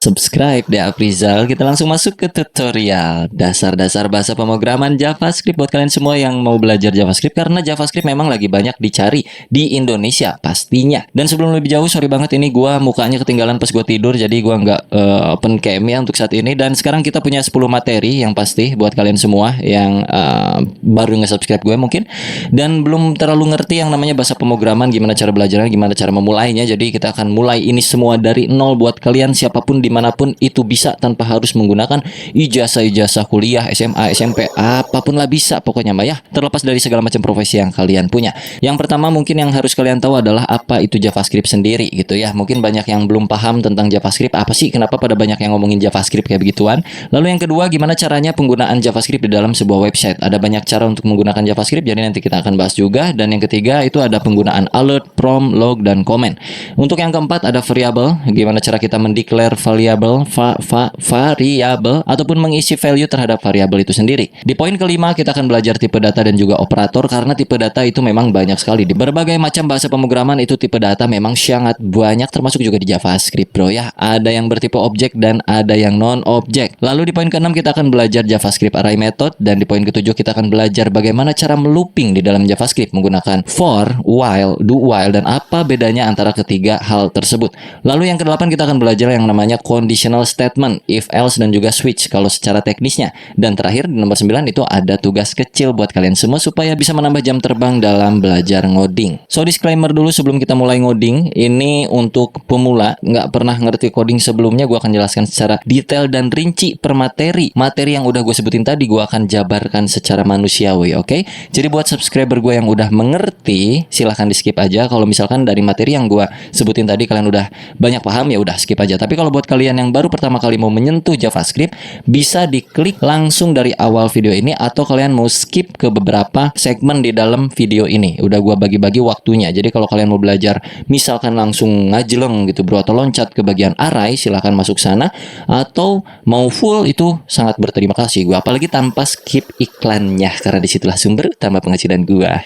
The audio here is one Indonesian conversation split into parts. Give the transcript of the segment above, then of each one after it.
Subscribe deh Aprizal. Kita langsung masuk ke tutorial dasar-dasar bahasa pemrograman JavaScript buat kalian semua yang mau belajar JavaScript, karena JavaScript memang lagi banyak dicari di Indonesia pastinya. Dan sebelum lebih jauh, sorry banget ini gua mukanya ketinggalan pas gua tidur, jadi gua nggak open cam ya untuk saat ini. Dan sekarang kita punya 10 materi yang pasti buat kalian semua yang baru nge-subscribe gue mungkin dan belum terlalu ngerti yang namanya bahasa pemrograman, gimana cara belajarnya, gimana cara memulainya. Jadi kita akan mulai ini semua dari nol buat kalian siapapun dimanapun itu bisa, tanpa harus menggunakan ijazah kuliah, SMA, SMP, apapun lah bisa pokoknya mbak ya, terlepas dari segala macam profesi yang kalian punya. Yang pertama mungkin yang harus kalian tahu adalah apa itu JavaScript sendiri gitu ya. Mungkin banyak yang belum paham tentang JavaScript, apa sih, kenapa pada banyak yang ngomongin JavaScript kayak begituan. Lalu yang kedua, gimana caranya penggunaan JavaScript di dalam sebuah website. Ada banyak cara untuk menggunakan JavaScript, jadi nanti kita akan bahas juga. Dan yang ketiga itu ada penggunaan alert, prompt, log, dan comment. Untuk yang keempat ada variable, gimana cara kita mendeclare variable ataupun mengisi value terhadap variabel itu sendiri. Di poin kelima kita akan belajar tipe data dan juga operator, karena tipe data itu memang banyak sekali di berbagai macam bahasa pemrograman. Itu tipe data memang sangat banyak, termasuk juga di JavaScript bro ya. Ada yang bertipe objek dan ada yang non objek. Lalu di poin keenam kita akan belajar JavaScript array method, dan di poin ketujuh kita akan belajar bagaimana cara melooping di dalam JavaScript menggunakan for, while, do while, dan apa bedanya antara ketiga hal tersebut. Lalu yang kedelapan kita akan belajar yang namanya conditional statement, if else, dan juga switch kalau secara teknisnya. Dan terakhir di nomor 9 itu ada tugas kecil buat kalian semua supaya bisa menambah jam terbang dalam belajar ngoding. So disclaimer dulu sebelum kita mulai ngoding, ini untuk pemula, nggak pernah ngerti coding sebelumnya. Gue akan jelaskan secara detail dan rinci per materi. Materi yang udah gue sebutin tadi gue akan jabarkan secara manusiawi, oke? Jadi buat subscriber gue yang udah mengerti, silahkan di skip aja. Kalau misalkan dari materi yang gue sebutin tadi kalian udah banyak paham, ya udah skip aja. Tapi kalau buat kalian yang baru pertama kali mau menyentuh JavaScript, bisa diklik langsung dari awal video ini, atau kalian mau skip ke beberapa segmen di dalam video ini. Udah gua bagi-bagi waktunya. Jadi kalau kalian mau belajar misalkan langsung ngajeleng gitu bro, atau loncat ke bagian array, silahkan masuk sana. Atau mau full, itu sangat berterima kasih gua, apalagi tanpa skip iklannya, karena disitulah sumber utama penghasilan gua.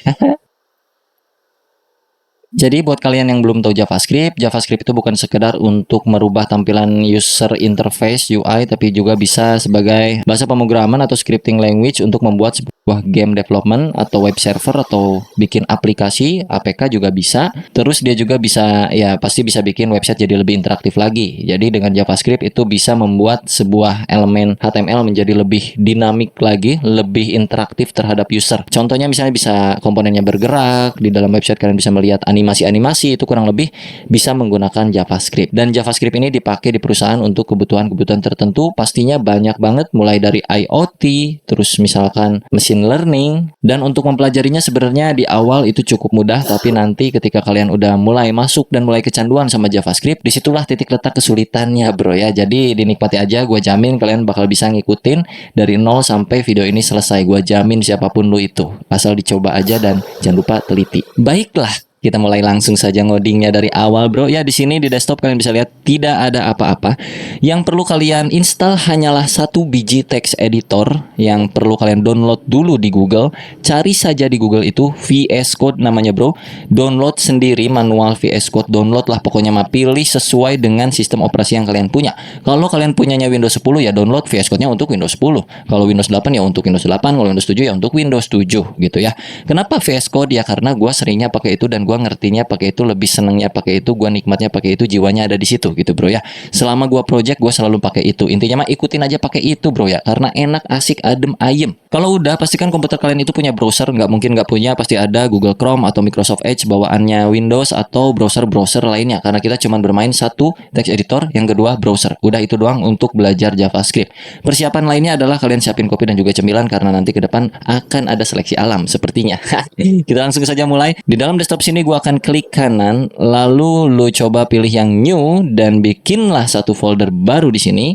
Jadi buat kalian yang belum tahu JavaScript, JavaScript itu bukan sekedar untuk merubah tampilan user interface UI, tapi juga bisa sebagai bahasa pemrograman atau scripting language untuk membuat sebuah game development atau web server, atau bikin aplikasi, APK juga bisa. Terus dia juga bisa, ya pasti bisa bikin website jadi lebih interaktif lagi. Jadi dengan JavaScript itu bisa membuat sebuah elemen HTML menjadi lebih dinamik lagi, lebih interaktif terhadap user. Contohnya misalnya bisa komponennya bergerak, di dalam website kalian bisa melihat animasi-animasi, itu kurang lebih bisa menggunakan JavaScript. Dan JavaScript ini dipakai di perusahaan untuk kebutuhan-kebutuhan tertentu, pastinya banyak banget, mulai dari IoT, terus misalkan machine learning. Dan untuk mempelajarinya sebenarnya di awal itu cukup mudah, tapi nanti ketika kalian udah mulai masuk dan mulai kecanduan sama JavaScript, disitulah titik letak kesulitannya bro ya. Jadi dinikmati aja, gue jamin kalian bakal bisa ngikutin dari nol sampai video ini selesai. Gue jamin siapapun lu itu, asal dicoba aja dan jangan lupa teliti. Baiklah, kita mulai langsung saja ngodingnya dari awal bro. Ya di sini di desktop kalian bisa lihat tidak ada apa-apa. Yang perlu kalian install hanyalah satu biji text editor yang perlu kalian download dulu di Google. Cari saja di Google itu VS Code namanya bro. Download sendiri manual VS Code, download lah pokoknya mah, pilih sesuai dengan sistem operasi yang kalian punya. Kalau kalian punyanya Windows 10 ya download VS Code-nya untuk Windows 10. Kalau Windows 8 ya untuk Windows 8, kalau Windows 7 ya untuk Windows 7 gitu ya. Kenapa VS Code? Ya karena gue seringnya pakai itu, dan gue ngertinya pakai itu, lebih senengnya pakai itu, gue nikmatnya pakai itu, jiwanya ada di situ gitu bro ya. Selama gue project gue selalu pakai itu. Intinya mah ikutin aja pakai itu bro ya, karena enak, asik, adem, ayem. Kalau udah pastikan komputer kalian itu punya browser, nggak mungkin nggak punya, pasti ada Google Chrome atau Microsoft Edge bawaannya Windows atau browser-browser lainnya, karena kita cuma bermain satu text editor, yang kedua browser. Udah itu doang untuk belajar JavaScript. Persiapan lainnya adalah kalian siapin kopi dan juga cemilan, karena nanti ke depan akan ada seleksi alam sepertinya. Kita langsung saja mulai. Di dalam desktop sini gue akan klik kanan, lalu lu coba pilih yang new dan bikinlah satu folder baru di sini.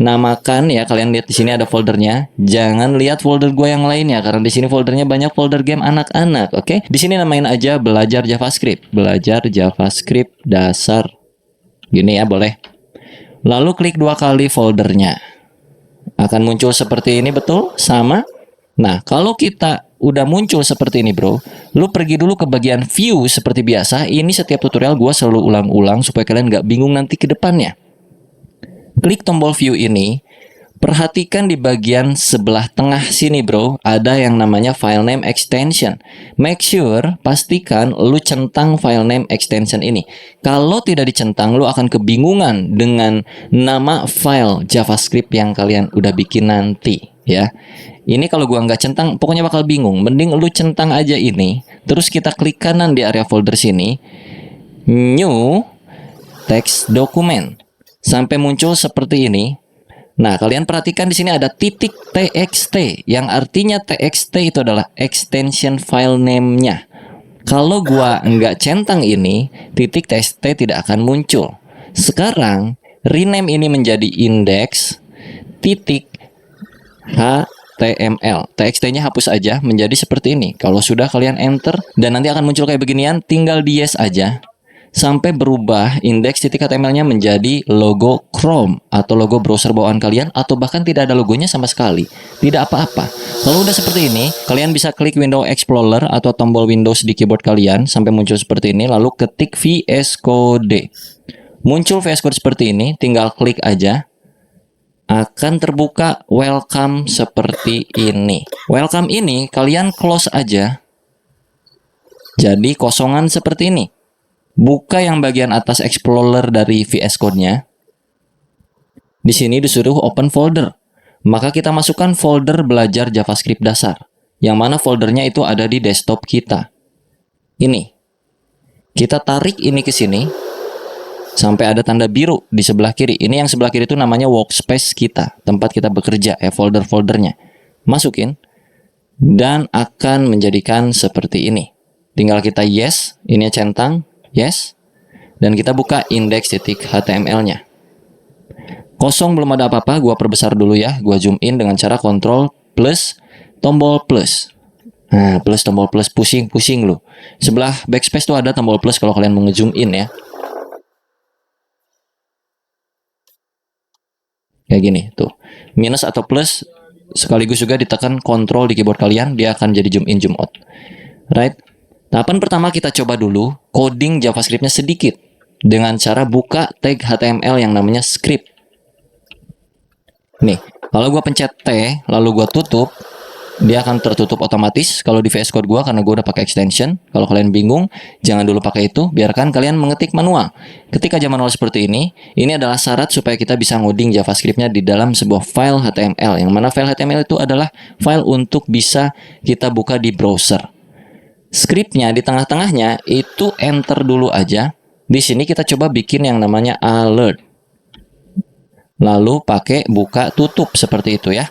Namakan ya, kalian lihat di sini ada foldernya. Jangan lihat folder gue yang lainnya, karena di sini foldernya banyak folder game anak-anak. Oke, di sini namain aja belajar JavaScript, belajar JavaScript dasar. Gini ya, boleh. Lalu klik 2 kali foldernya. Akan muncul seperti ini, betul? Sama. Nah, kalau kita udah muncul seperti ini bro, lu pergi dulu ke bagian view seperti biasa. Ini setiap tutorial gue selalu ulang-ulang supaya kalian nggak bingung nanti ke depannya. klik tombol view ini, perhatikan di bagian sebelah tengah sini bro, ada yang namanya file name extension. Make sure, pastikan lu centang file name extension ini. Kalau tidak dicentang, lu akan kebingungan dengan nama file JavaScript yang kalian udah bikin nanti ya. Ini kalau gua nggak centang, pokoknya bakal bingung. Mending lu centang aja ini, terus kita klik kanan di area folder sini, new text document, sampai muncul seperti ini. Nah, kalian perhatikan di sini ada titik .txt, yang artinya txt itu adalah extension file name-nya. Kalau gua nggak centang ini, titik .txt tidak akan muncul. Sekarang, rename ini menjadi index titik HTML. TXT-nya hapus aja menjadi seperti ini. Kalau sudah kalian enter dan nanti akan muncul kayak beginian, tinggal di yes aja sampai berubah index.html-nya menjadi logo Chrome atau logo browser bawaan kalian, atau bahkan tidak ada logonya sama sekali. Tidak apa-apa. Kalau udah seperti ini, kalian bisa klik Windows Explorer atau tombol Windows di keyboard kalian sampai muncul seperti ini, lalu ketik VS Code. Muncul VS Code seperti ini, tinggal klik aja. Akan terbuka welcome seperti ini. Welcome ini kalian close aja. Jadi kosongan seperti ini. Buka yang bagian atas Explorer dari VS Code-nya. Di sini disuruh open folder. Maka kita masukkan folder belajar JavaScript dasar. Yang mana foldernya itu ada di desktop kita. Ini. Kita tarik ini ke sini. Sampai ada tanda biru di sebelah kiri. Ini yang sebelah kiri itu namanya workspace kita, tempat kita bekerja, folder-foldernya. Masukin dan akan menjadikan seperti ini. Tinggal kita yes, ini centang, yes. Dan kita buka index.html-nya. Kosong, belum ada apa-apa, gua perbesar dulu ya. Gua zoom in dengan cara Ctrl plus tombol plus. Nah, plus tombol plus, pusing-pusing lu. Sebelah backspace tuh ada tombol plus kalau kalian mau nge-zoom in ya. Kayak gini tuh, minus atau plus sekaligus juga ditekan kontrol di keyboard kalian, dia akan jadi zoom in zoom out. Right? Tahapan pertama kita coba dulu coding JavaScript-nya sedikit dengan cara buka tag HTML yang namanya script. Nih, kalau gua pencet T lalu gua tutup, dia akan tertutup otomatis kalau di VS Code gua, karena gua udah pakai extension. Kalau kalian bingung, jangan dulu pakai itu, biarkan kalian mengetik manual. Ketik aja manual seperti ini adalah syarat supaya kita bisa ngoding JavaScript-nya di dalam sebuah file HTML, yang mana file HTML itu adalah file untuk bisa kita buka di browser. Script-nya di tengah-tengahnya itu enter dulu aja. Di sini kita coba bikin yang namanya alert. Lalu pakai buka tutup seperti itu ya.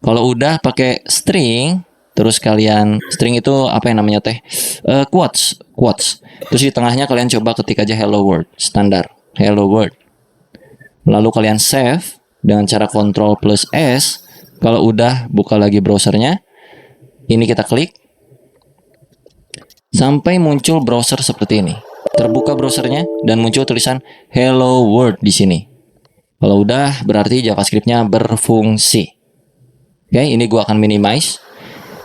Kalau udah pakai string, terus kalian string itu apa yang namanya teh? Quotes. Terus di tengahnya kalian coba ketik aja hello world, standar hello world. Lalu kalian save dengan cara Ctrl plus S. Kalau udah buka lagi browsernya, ini kita klik sampai muncul browser seperti ini. Terbuka browsernya dan muncul tulisan hello world di sini. Kalau udah berarti JavaScript-nya berfungsi. Oke, ini gua akan minimize.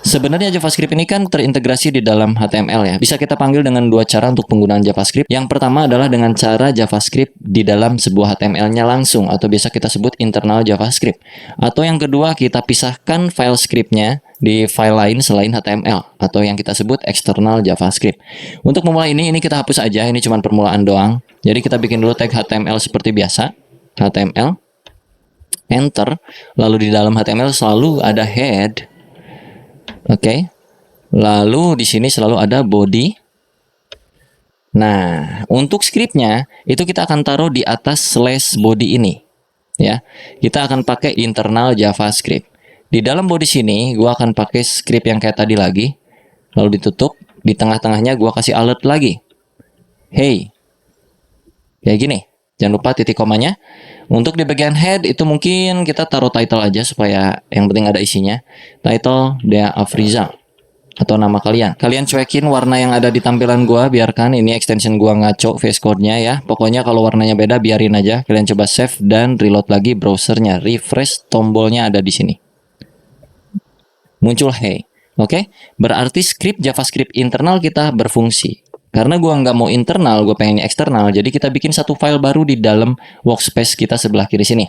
Sebenarnya JavaScript ini kan terintegrasi di dalam HTML ya. Bisa kita panggil dengan dua cara untuk penggunaan JavaScript. Yang pertama adalah dengan cara JavaScript di dalam sebuah HTML-nya langsung, atau biasa kita sebut internal JavaScript. Atau yang kedua, kita pisahkan file script-nya di file lain selain HTML, atau yang kita sebut external JavaScript. Untuk memulai ini kita hapus aja. Ini cuma permulaan doang. Jadi kita bikin dulu tag HTML seperti biasa. HTML, enter, lalu di dalam HTML selalu ada head, oke. Lalu di sini selalu ada body. Nah, untuk scriptnya itu kita akan taruh di atas slash body ini, ya. Kita akan pakai internal JavaScript. Di dalam body sini, gua akan pakai script yang kayak tadi lagi, lalu ditutup. Di tengah-tengahnya gua kasih alert lagi, hey, kayak gini. Jangan lupa titik komanya. Untuk di bagian head itu mungkin kita taruh title aja supaya yang penting ada isinya. Title Dea Afrizal atau nama kalian. Kalian cuekin warna yang ada di tampilan gua, biarkan ini extension gua ngaco VS Code-nya ya. Pokoknya kalau warnanya beda biarin aja. Kalian coba save dan reload lagi browsernya. Refresh, tombolnya ada di sini. Muncul hey. Oke, berarti script JavaScript internal kita berfungsi. Karena gua nggak mau internal, gue pengennya eksternal. Jadi kita bikin satu file baru di dalam workspace kita sebelah kiri sini.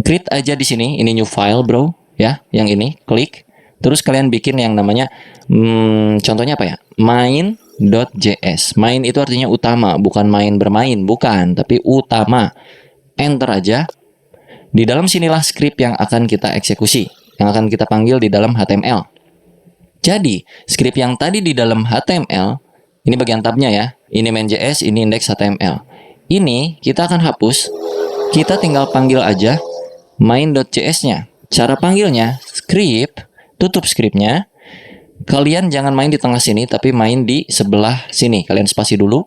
Create aja di sini, ini new file bro, ya, yang ini, klik. Terus kalian bikin yang namanya, contohnya apa ya? Main.js. Main itu artinya utama, bukan main bermain, bukan, tapi utama. Enter aja. Di dalam sinilah script yang akan kita eksekusi, yang akan kita panggil di dalam HTML. Jadi, script yang tadi di dalam HTML, ini bagian tabnya ya, ini main.js, ini index HTML. Ini kita akan hapus, kita tinggal panggil aja main.js-nya. Cara panggilnya, script, tutup scriptnya. Kalian jangan main di tengah sini, tapi main di sebelah sini. Kalian spasi dulu.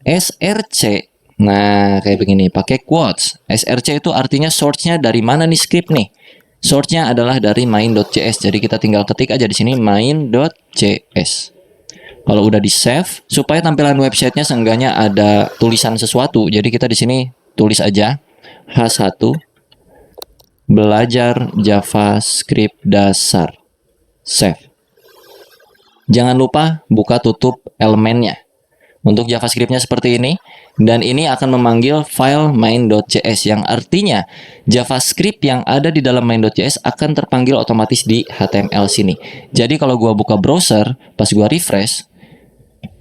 src. Nah, kayak begini, pakai quotes. src itu artinya source-nya dari mana nih script nih? Source-nya adalah dari main.js. Jadi kita tinggal ketik aja di sini main.js. Kalau udah di save, supaya tampilan websitenya seenggaknya ada tulisan sesuatu. Jadi kita di sini tulis aja H1 belajar JavaScript dasar. Save. Jangan lupa buka tutup elemennya. Untuk JavaScript-nya seperti ini, dan ini akan memanggil file main.js yang artinya JavaScript yang ada di dalam main.js akan terpanggil otomatis di HTML sini. Jadi kalau gua buka browser, pas gua refresh,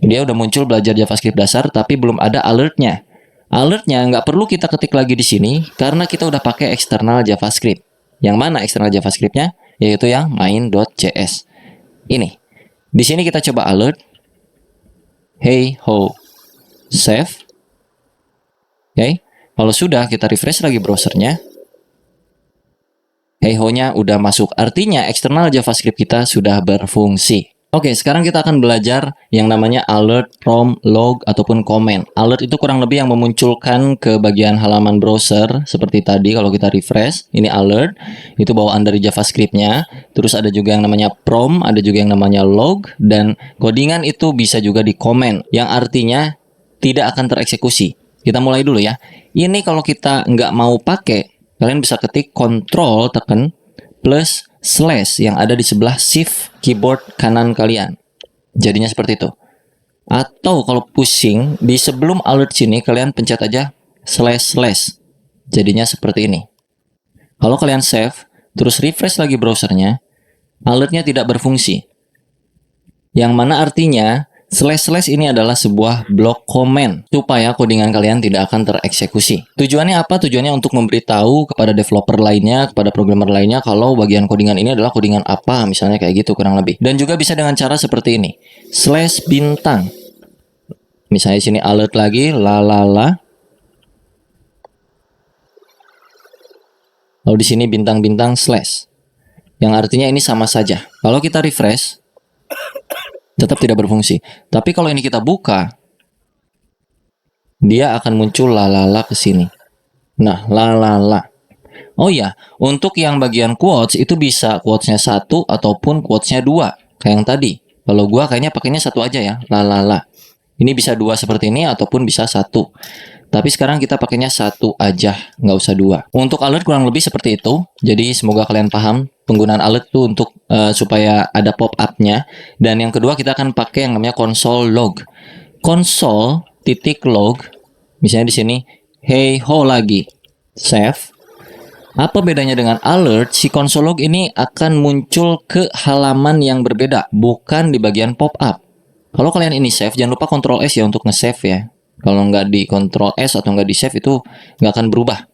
dia udah muncul belajar JavaScript dasar, tapi belum ada alertnya. Alertnya nggak perlu kita ketik lagi di sini karena kita udah pakai eksternal JavaScript. Yang mana eksternal JavaScript-nya? Yaitu yang main.js. Ini. Di sini kita coba alert. Hey ho, save. Oke, kalau sudah kita refresh lagi browsernya. Hey ho-nya udah masuk, artinya eksternal JavaScript kita sudah berfungsi. Oke, sekarang kita akan belajar yang namanya alert, prompt, log, ataupun comment. Alert itu kurang lebih yang memunculkan ke bagian halaman browser seperti tadi. Kalau kita refresh, ini alert, itu bawaan dari JavaScript-nya. Terus ada juga yang namanya prompt, ada juga yang namanya log, dan codingan itu bisa juga di comment, yang artinya tidak akan tereksekusi. Kita mulai dulu ya. Ini kalau kita nggak mau pakai, kalian bisa ketik Ctrl tekan plus slash yang ada di sebelah shift keyboard kanan kalian. Jadinya seperti itu. Atau kalau pusing, di sebelum alert sini kalian pencet aja slash slash. Jadinya seperti ini. Kalau kalian save, terus refresh lagi browsernya, alertnya tidak berfungsi. Yang mana artinya slash slash ini adalah sebuah blok komen supaya codingan kalian tidak akan tereksekusi. Tujuannya apa? Tujuannya untuk memberitahu kepada developer lainnya, kepada programmer lainnya kalau bagian codingan ini adalah codingan apa, misalnya kayak gitu kurang lebih. Dan juga bisa dengan cara seperti ini. Slash bintang. Misalnya sini alert lagi, lalala. Lalu di sini bintang-bintang slash. Yang artinya ini sama saja. Kalau kita refresh, tetap tidak berfungsi. Tapi kalau ini kita buka, dia akan muncul lalala ke sini. Nah, lalala. Oh ya, untuk yang bagian quotes itu bisa quotes-nya 1 ataupun quotes-nya 2. Kayak yang tadi. Kalau gua kayaknya pakainya 1 aja ya, lalala. Ini bisa 2 seperti ini ataupun bisa 1. Tapi sekarang kita pakainya 1 aja, nggak usah 2. Untuk alert kurang lebih seperti itu. Jadi semoga kalian paham penggunaan alert itu untuk supaya ada pop-up-nya. Dan yang kedua kita akan pakai yang namanya console log. Console titik log. Misalnya di sini, hey ho lagi. Save. Apa bedanya dengan alert? Si console log ini akan muncul ke halaman yang berbeda, bukan di bagian pop-up. Kalau kalian ini save, jangan lupa Ctrl S ya untuk nge-save ya. Kalau nggak di Ctrl S atau nggak di save itu nggak akan berubah.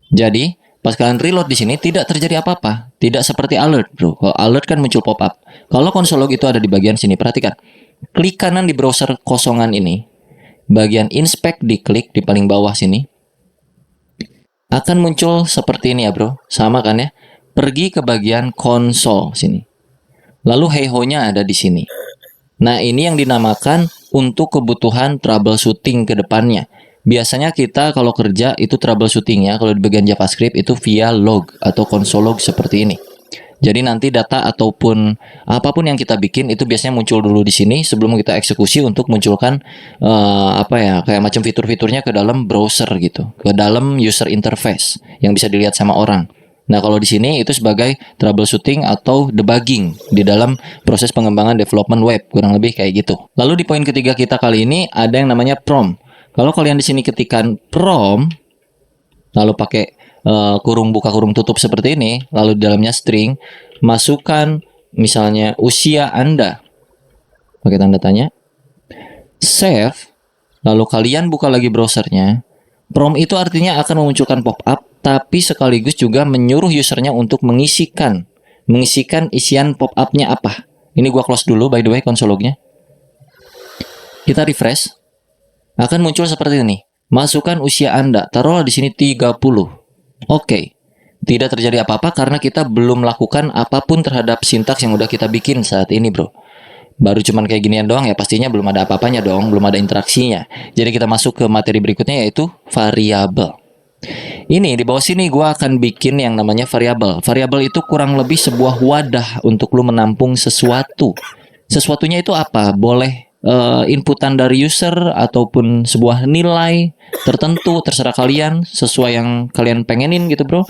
Jadi pas kalian reload di sini tidak terjadi apa-apa, tidak seperti alert bro. Kalau alert kan muncul pop-up. Kalau console log itu ada di bagian sini, perhatikan. Klik kanan di browser kosongan ini, bagian inspect diklik di paling bawah sini, akan muncul seperti ini ya bro. Sama kan ya? Pergi ke bagian console sini. Lalu hey ho-nya ada di sini. Nah, ini yang dinamakan untuk kebutuhan troubleshooting ke depannya. Biasanya kita kalau kerja itu troubleshootingnya kalau di bagian JavaScript itu via log atau console log seperti ini. Jadi nanti data ataupun apapun yang kita bikin itu biasanya muncul dulu di sini sebelum kita eksekusi untuk munculkan kayak macam fitur-fiturnya ke dalam browser gitu, ke dalam user interface yang bisa dilihat sama orang. Nah, kalau di sini itu sebagai troubleshooting atau debugging di dalam proses pengembangan development web, kurang lebih kayak gitu. Lalu di poin ketiga kita kali ini ada yang namanya prompt. Kalau kalian di sini ketikkan prompt, lalu pakai kurung buka kurung tutup seperti ini, lalu di dalamnya string, masukkan misalnya usia Anda, pakai tanda tanya, save, lalu kalian buka lagi browsernya. Prompt itu artinya akan memunculkan pop-up, tapi sekaligus juga menyuruh usernya untuk mengisikan isian pop-up-nya apa. Ini gua close dulu by the way console log-nya. Kita refresh, akan muncul seperti ini. Masukkan usia Anda, taruhlah di sini 30. Oke. Tidak terjadi apa-apa karena kita belum melakukan apapun terhadap sintaks yang udah kita bikin saat ini, bro. Baru cuman kayak ginian doang ya, pastinya belum ada apa-apanya dong, belum ada interaksinya. Jadi kita masuk ke materi berikutnya yaitu variabel. Ini di bawah sini gue akan bikin yang namanya variabel. Variabel itu kurang lebih sebuah wadah untuk lu menampung sesuatu. Sesuatunya itu apa? Boleh inputan dari user ataupun sebuah nilai tertentu, terserah kalian sesuai yang kalian pengenin gitu, bro.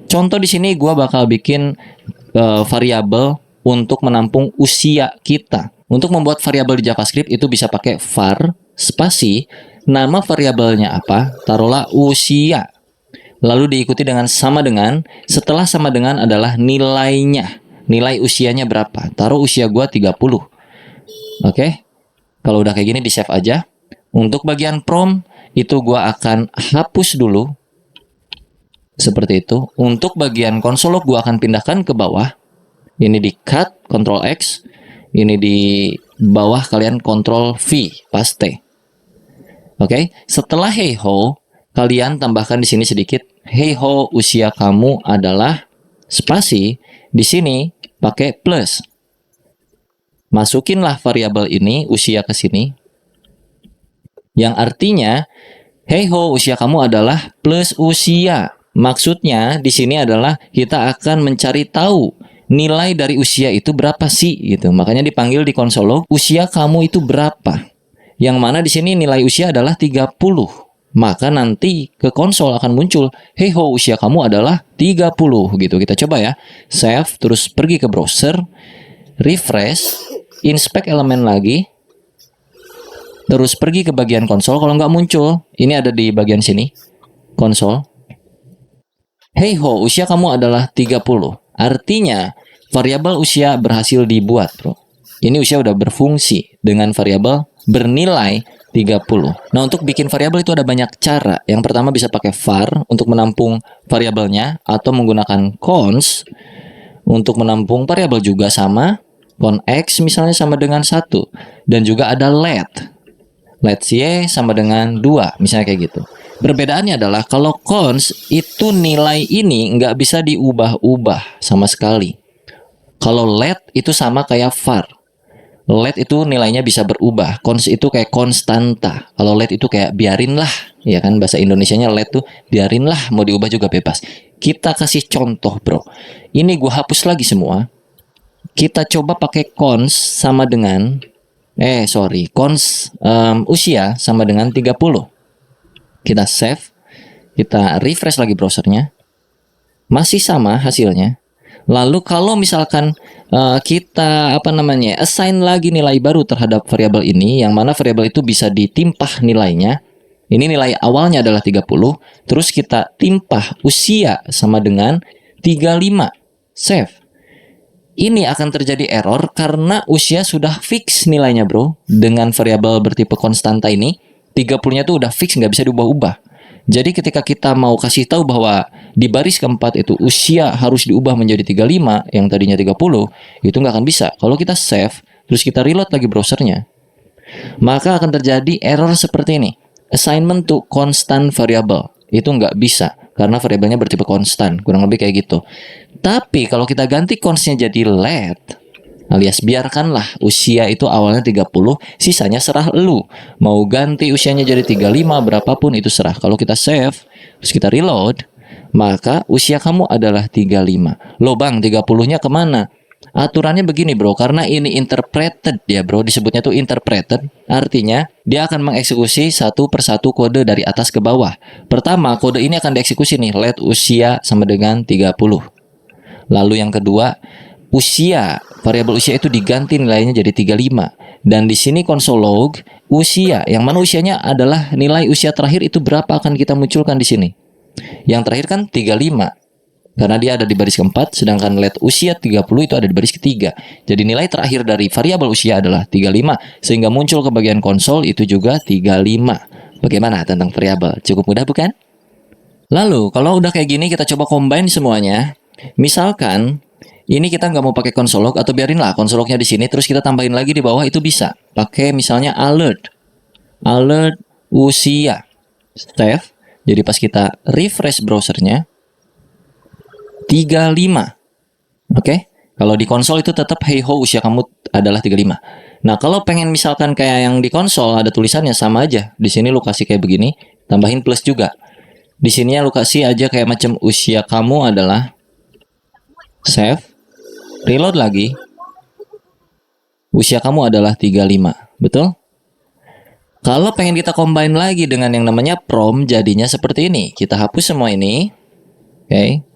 Contoh di sini gue bakal bikin variabel untuk menampung usia kita. Untuk membuat variabel di JavaScript itu bisa pakai var spasi nama variabelnya apa, taruhlah usia. Lalu diikuti dengan sama dengan, setelah sama dengan adalah nilainya. Nilai usianya berapa? Taruh usia gua 30. Oke. Kalau udah kayak gini di save aja. Untuk bagian prompt itu gua akan hapus dulu. Seperti itu. Untuk bagian console log gua akan pindahkan ke bawah. Ini di cut, Ctrl X. Ini di bawah kalian Ctrl V, paste. Oke. Setelah hey ho, kalian tambahkan di sini sedikit. Hey ho, usia kamu adalah spasi. Di sini pakai plus. Masukinlah variabel ini, usia ke sini. Yang artinya, hey ho, usia kamu adalah plus usia. Maksudnya di sini adalah kita akan mencari tahu nilai dari usia itu berapa sih gitu. Makanya dipanggil di console log, usia kamu itu berapa? Yang mana di sini nilai usia adalah 30. Maka nanti ke konsol akan muncul, hey ho, usia kamu adalah 30 gitu. Kita coba ya. Save, terus pergi ke browser, refresh, inspect elemen lagi, terus pergi ke bagian konsol. Kalau nggak muncul, ini ada di bagian sini, konsol. Hey ho, usia kamu adalah 30. Artinya, variabel usia berhasil dibuat, bro. Ini usia udah berfungsi dengan variabel bernilai 30. Nah, untuk bikin variabel itu ada banyak cara. Yang pertama bisa pakai var untuk menampung variabelnya, atau menggunakan cons untuk menampung variabel juga sama. Con X misalnya sama dengan 1. Dan juga ada let. Let Y sama dengan 2. Misalnya kayak gitu. Perbedaannya adalah kalau cons itu nilai ini nggak bisa diubah-ubah sama sekali. Kalau let itu sama kayak var. Let itu nilainya bisa berubah. Cons itu kayak konstanta. Kalau let itu kayak biarinlah. Ya kan, bahasa Indonesianya let tuh biarinlah. Mau diubah juga bebas. Kita kasih contoh, bro. Ini gua hapus lagi semua. Kita coba pakai cons sama dengan cons usia sama dengan 30. Kita save, kita refresh lagi browsernya. Masih sama hasilnya. Lalu kalau misalkan kita assign lagi nilai baru terhadap variabel ini, yang mana variabel itu bisa ditimpah nilainya. Ini nilai awalnya adalah 30, terus kita timpah usia sama dengan 35. Save. Ini akan terjadi error karena usia sudah fix nilainya, bro. Dengan variabel bertipe konstanta ini, 30-nya tuh udah fix, nggak bisa diubah-ubah. Jadi ketika kita mau kasih tahu bahwa di baris keempat itu usia harus diubah menjadi 35, yang tadinya 30, itu nggak akan bisa. Kalau kita save, terus kita reload lagi browsernya, maka akan terjadi error seperti ini. Assignment to constant variable. Itu nggak bisa, karena variabelnya bertipe konstan, kurang lebih kayak gitu. Tapi kalau kita ganti consnya jadi let, alias biarkanlah usia itu awalnya 30, sisanya serah lu. Mau ganti usianya jadi 35, berapapun itu serah. Kalau kita save, terus kita reload, maka usia kamu adalah 35. Loh bang, 30-nya kemana? Aturannya begini, bro, karena ini interpreted ya, bro, disebutnya tuh interpreted. Artinya dia akan mengeksekusi satu persatu kode dari atas ke bawah. Pertama, kode ini akan dieksekusi nih, let usia sama dengan 30. Lalu yang kedua, usia, variabel usia itu diganti nilainya jadi 35. Dan di sini console log usia, yang mana usianya adalah nilai usia terakhir itu berapa akan kita munculkan di sini. Yang terakhir kan 35. Karena dia ada di baris keempat, sedangkan let usia 30 itu ada di baris ketiga. Jadi nilai terakhir dari variabel usia adalah 35, sehingga muncul ke bagian konsol itu juga 35. Bagaimana tentang variabel? Cukup mudah bukan? Lalu, kalau udah kayak gini, kita coba combine semuanya. Misalkan, ini kita nggak mau pakai console log, atau biarinlah console lognya di sini, terus kita tambahin lagi di bawah, itu bisa. Pakai misalnya alert usia. Save. Jadi pas kita refresh browsernya, 35. Oke? Kalau di konsol itu tetap hey ho usia kamu adalah 35. Nah, kalau pengen misalkan kayak yang di konsol ada tulisannya sama aja. Di sini lu kasih kayak begini, tambahin plus juga. Di sininya lu kasih aja kayak macam usia kamu adalah save, reload lagi. Usia kamu adalah 35. Betul? Kalau pengen kita combine lagi dengan yang namanya prom, jadinya seperti ini. Kita hapus semua ini. Oke.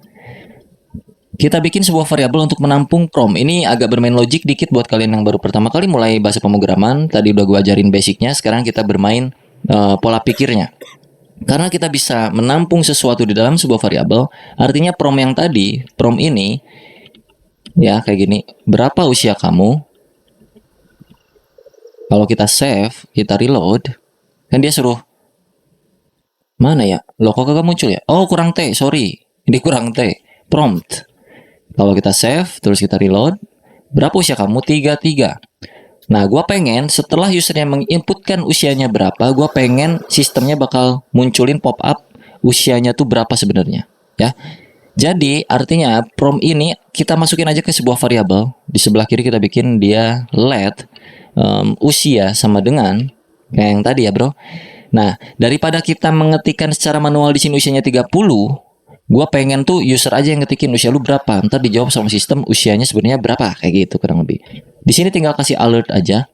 Kita bikin sebuah variabel untuk menampung prom. Ini agak bermain logik dikit buat kalian yang baru pertama kali mulai bahasa pemrograman. Tadi udah gue ajarin basicnya, sekarang kita bermain pola pikirnya. Karena kita bisa menampung sesuatu di dalam sebuah variabel, artinya prom yang tadi, prom ini, ya kayak gini, berapa usia kamu? Kalau kita save, kita reload, kan dia suruh, mana ya? Loh kok kagak muncul ya? Oh kurang T, sorry, ini kurang T, prompt. Kalau kita save, terus kita reload, berapa usia kamu? 33. Nah, gue pengen setelah usernya menginputkan usianya berapa, gue pengen sistemnya bakal munculin pop-up usianya tuh berapa sebenarnya, ya. Jadi artinya prom ini kita masukin aja ke sebuah variabel. Di sebelah kiri kita bikin dia let usia sama dengan kayak yang tadi ya bro. Nah, daripada kita mengetikkan secara manual di sini usianya 30, gue pengen tuh user aja yang ngetikin usia lu berapa. Ntar dijawab sama sistem usianya sebenarnya berapa, kayak gitu kurang lebih. Di sini tinggal kasih alert aja.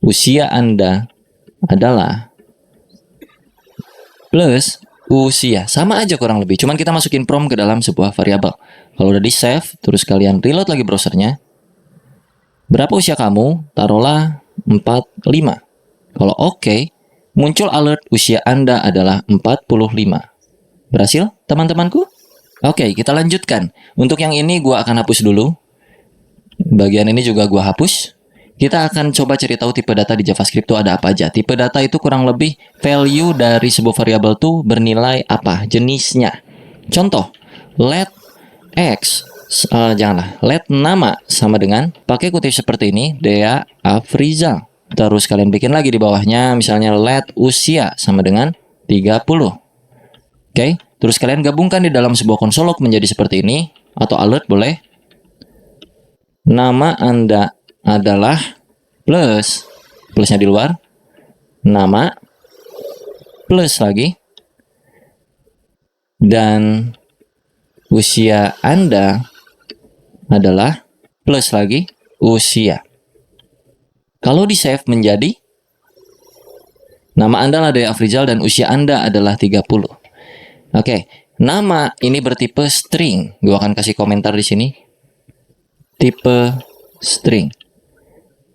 Usia Anda adalah plus usia. Sama aja kurang lebih. Cuman kita masukin prom ke dalam sebuah variabel. Kalau udah di save, terus kalian reload lagi browsernya. Berapa usia kamu? Taruhlah 45. Kalau oke, muncul alert usia Anda adalah 45. Berhasil, teman-temanku? Oke, kita lanjutkan. Untuk yang ini gua akan hapus dulu. Bagian ini juga gua hapus. Kita akan coba cari tahu tipe data di JavaScript itu ada apa aja. Tipe data itu kurang lebih value dari sebuah variabel tuh bernilai apa, jenisnya. Contoh, let x, janganlah, let nama sama dengan, pakai kutip seperti ini, Dea Afrizal. Terus kalian bikin lagi di bawahnya, misalnya let usia sama dengan 30. Oke, terus kalian gabungkan di dalam sebuah console log menjadi seperti ini, atau alert boleh. Nama Anda adalah plus, plusnya di luar, nama, plus lagi, dan usia Anda adalah plus lagi, usia. Kalau di save menjadi, nama Anda adalah Dea Afrizal dan usia Anda adalah 30. Oke, nama ini bertipe string. Gue akan kasih komentar di sini. Tipe string.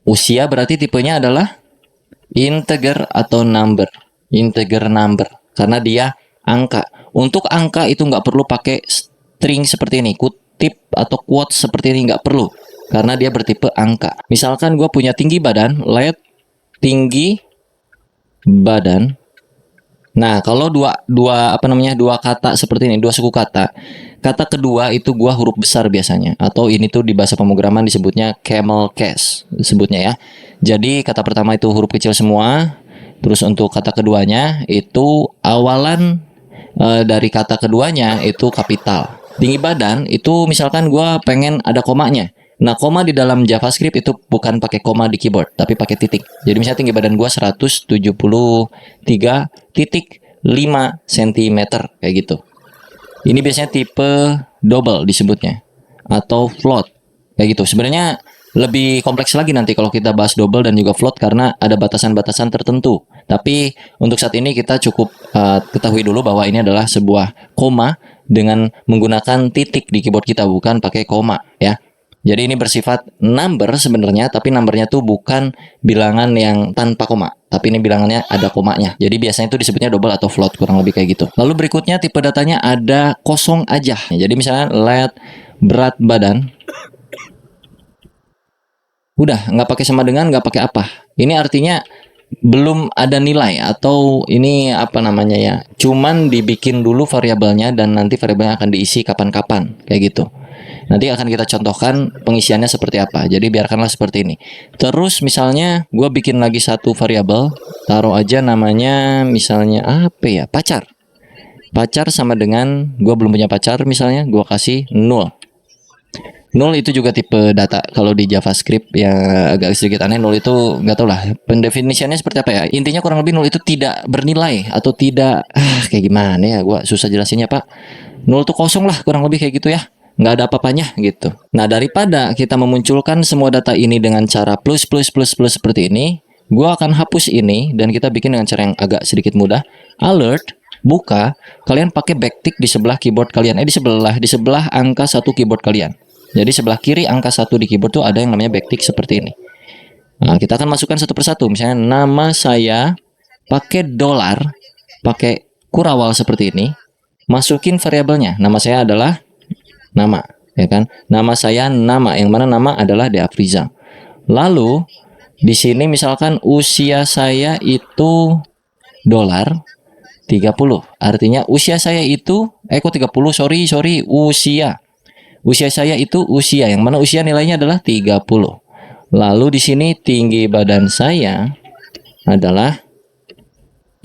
Usia berarti tipenya adalah integer atau number. Integer number. Karena dia angka. Untuk angka itu nggak perlu pakai string seperti ini. Kutip atau quote seperti ini nggak perlu. Karena dia bertipe angka. Misalkan gue punya tinggi badan. Let tinggi badan. Nah, kalau dua kata seperti ini, dua suku kata. Kata kedua itu gua huruf besar biasanya, atau ini tuh di bahasa pemrograman disebutnya camel case disebutnya ya. Jadi kata pertama itu huruf kecil semua, terus untuk kata keduanya itu awalan dari kata keduanya itu kapital. Tinggi badan itu misalkan gua pengen ada komanya. Nah, koma di dalam JavaScript itu bukan pakai koma di keyboard, tapi pakai titik. Jadi misalnya tinggi badan gua 173.5 cm kayak gitu. Ini biasanya tipe double disebutnya, atau float kayak gitu. Sebenarnya lebih kompleks lagi nanti kalau kita bahas double dan juga float karena ada batasan-batasan tertentu. Tapi untuk saat ini kita cukup ketahui dulu bahwa ini adalah sebuah koma dengan menggunakan titik di keyboard kita, bukan pakai koma ya. Jadi ini bersifat number sebenarnya, tapi numbernya tuh bukan bilangan yang tanpa koma, tapi ini bilangannya ada komanya. Jadi biasanya itu disebutnya double atau float, kurang lebih kayak gitu. Lalu berikutnya tipe datanya ada kosong aja. Jadi misalnya let berat badan, udah nggak pakai sama dengan, nggak pakai apa. Ini artinya belum ada nilai, atau ini apa namanya ya, cuman dibikin dulu variabelnya dan nanti variabelnya akan diisi kapan-kapan kayak gitu. Nanti akan kita contohkan pengisiannya seperti apa. Jadi biarkanlah seperti ini. Terus misalnya gue bikin lagi satu variabel, taruh aja namanya misalnya apa ya, pacar. Pacar sama dengan, gue belum punya pacar misalnya, gue kasih 0. 0 itu juga tipe data. Kalau di JavaScript yang agak sedikit aneh, 0 itu nggak tahu lah pendefinisiannya seperti apa ya. Intinya kurang lebih 0 itu tidak bernilai atau tidak, kayak gimana ya, gue susah jelasinnya pak. 0 itu kosong lah, kurang lebih kayak gitu ya, nggak ada apa-apanya gitu. Nah, daripada kita memunculkan semua data ini dengan cara plus plus plus plus seperti ini, gue akan hapus ini dan kita bikin dengan cara yang agak sedikit mudah. Alert, buka, kalian pakai backtick di sebelah keyboard kalian, di sebelah angka 1 keyboard kalian. Jadi sebelah kiri angka 1 di keyboard tuh ada yang namanya backtick seperti ini. Nah, kita akan masukkan satu persatu. Misalnya nama saya pakai $, pakai kurawal seperti ini. Masukin variabelnya. Nama saya adalah nama, ya kan? Nama saya nama, yang mana nama adalah Deafriza. Lalu di sini misalkan usia saya itu $30. Artinya usia saya itu kok 30, sorry, usia. Usia saya itu usia, yang mana usia nilainya adalah 30. Lalu di sini tinggi badan saya adalah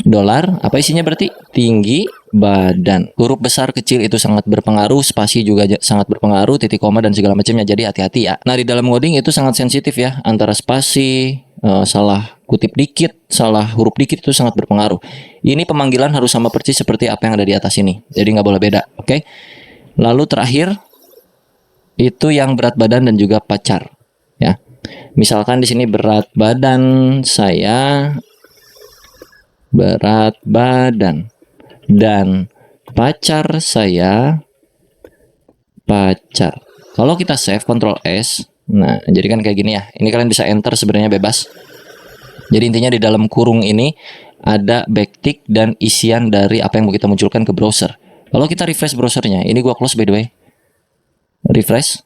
$, apa isinya berarti? Tinggi badan. Huruf besar kecil itu sangat berpengaruh, spasi juga sangat berpengaruh, titik koma dan segala macamnya, jadi hati-hati ya. Nah, di dalam ngoding itu sangat sensitif ya, antara spasi, salah kutip dikit, salah huruf dikit itu sangat berpengaruh. Ini pemanggilan harus sama persis seperti apa yang ada di atas ini, jadi nggak boleh beda, oke? Lalu terakhir itu yang berat badan dan juga pacar ya. Misalkan di sini berat badan saya, berat badan, dan pacar saya pacar. Kalau kita save Ctrl S, nah jadi kan kayak gini ya. Ini kalian bisa enter sebenarnya bebas. Jadi intinya di dalam kurung ini ada backtick dan isian dari apa yang mau kita munculkan ke browser. Kalau kita refresh browsernya, ini gua close by the way. Refresh,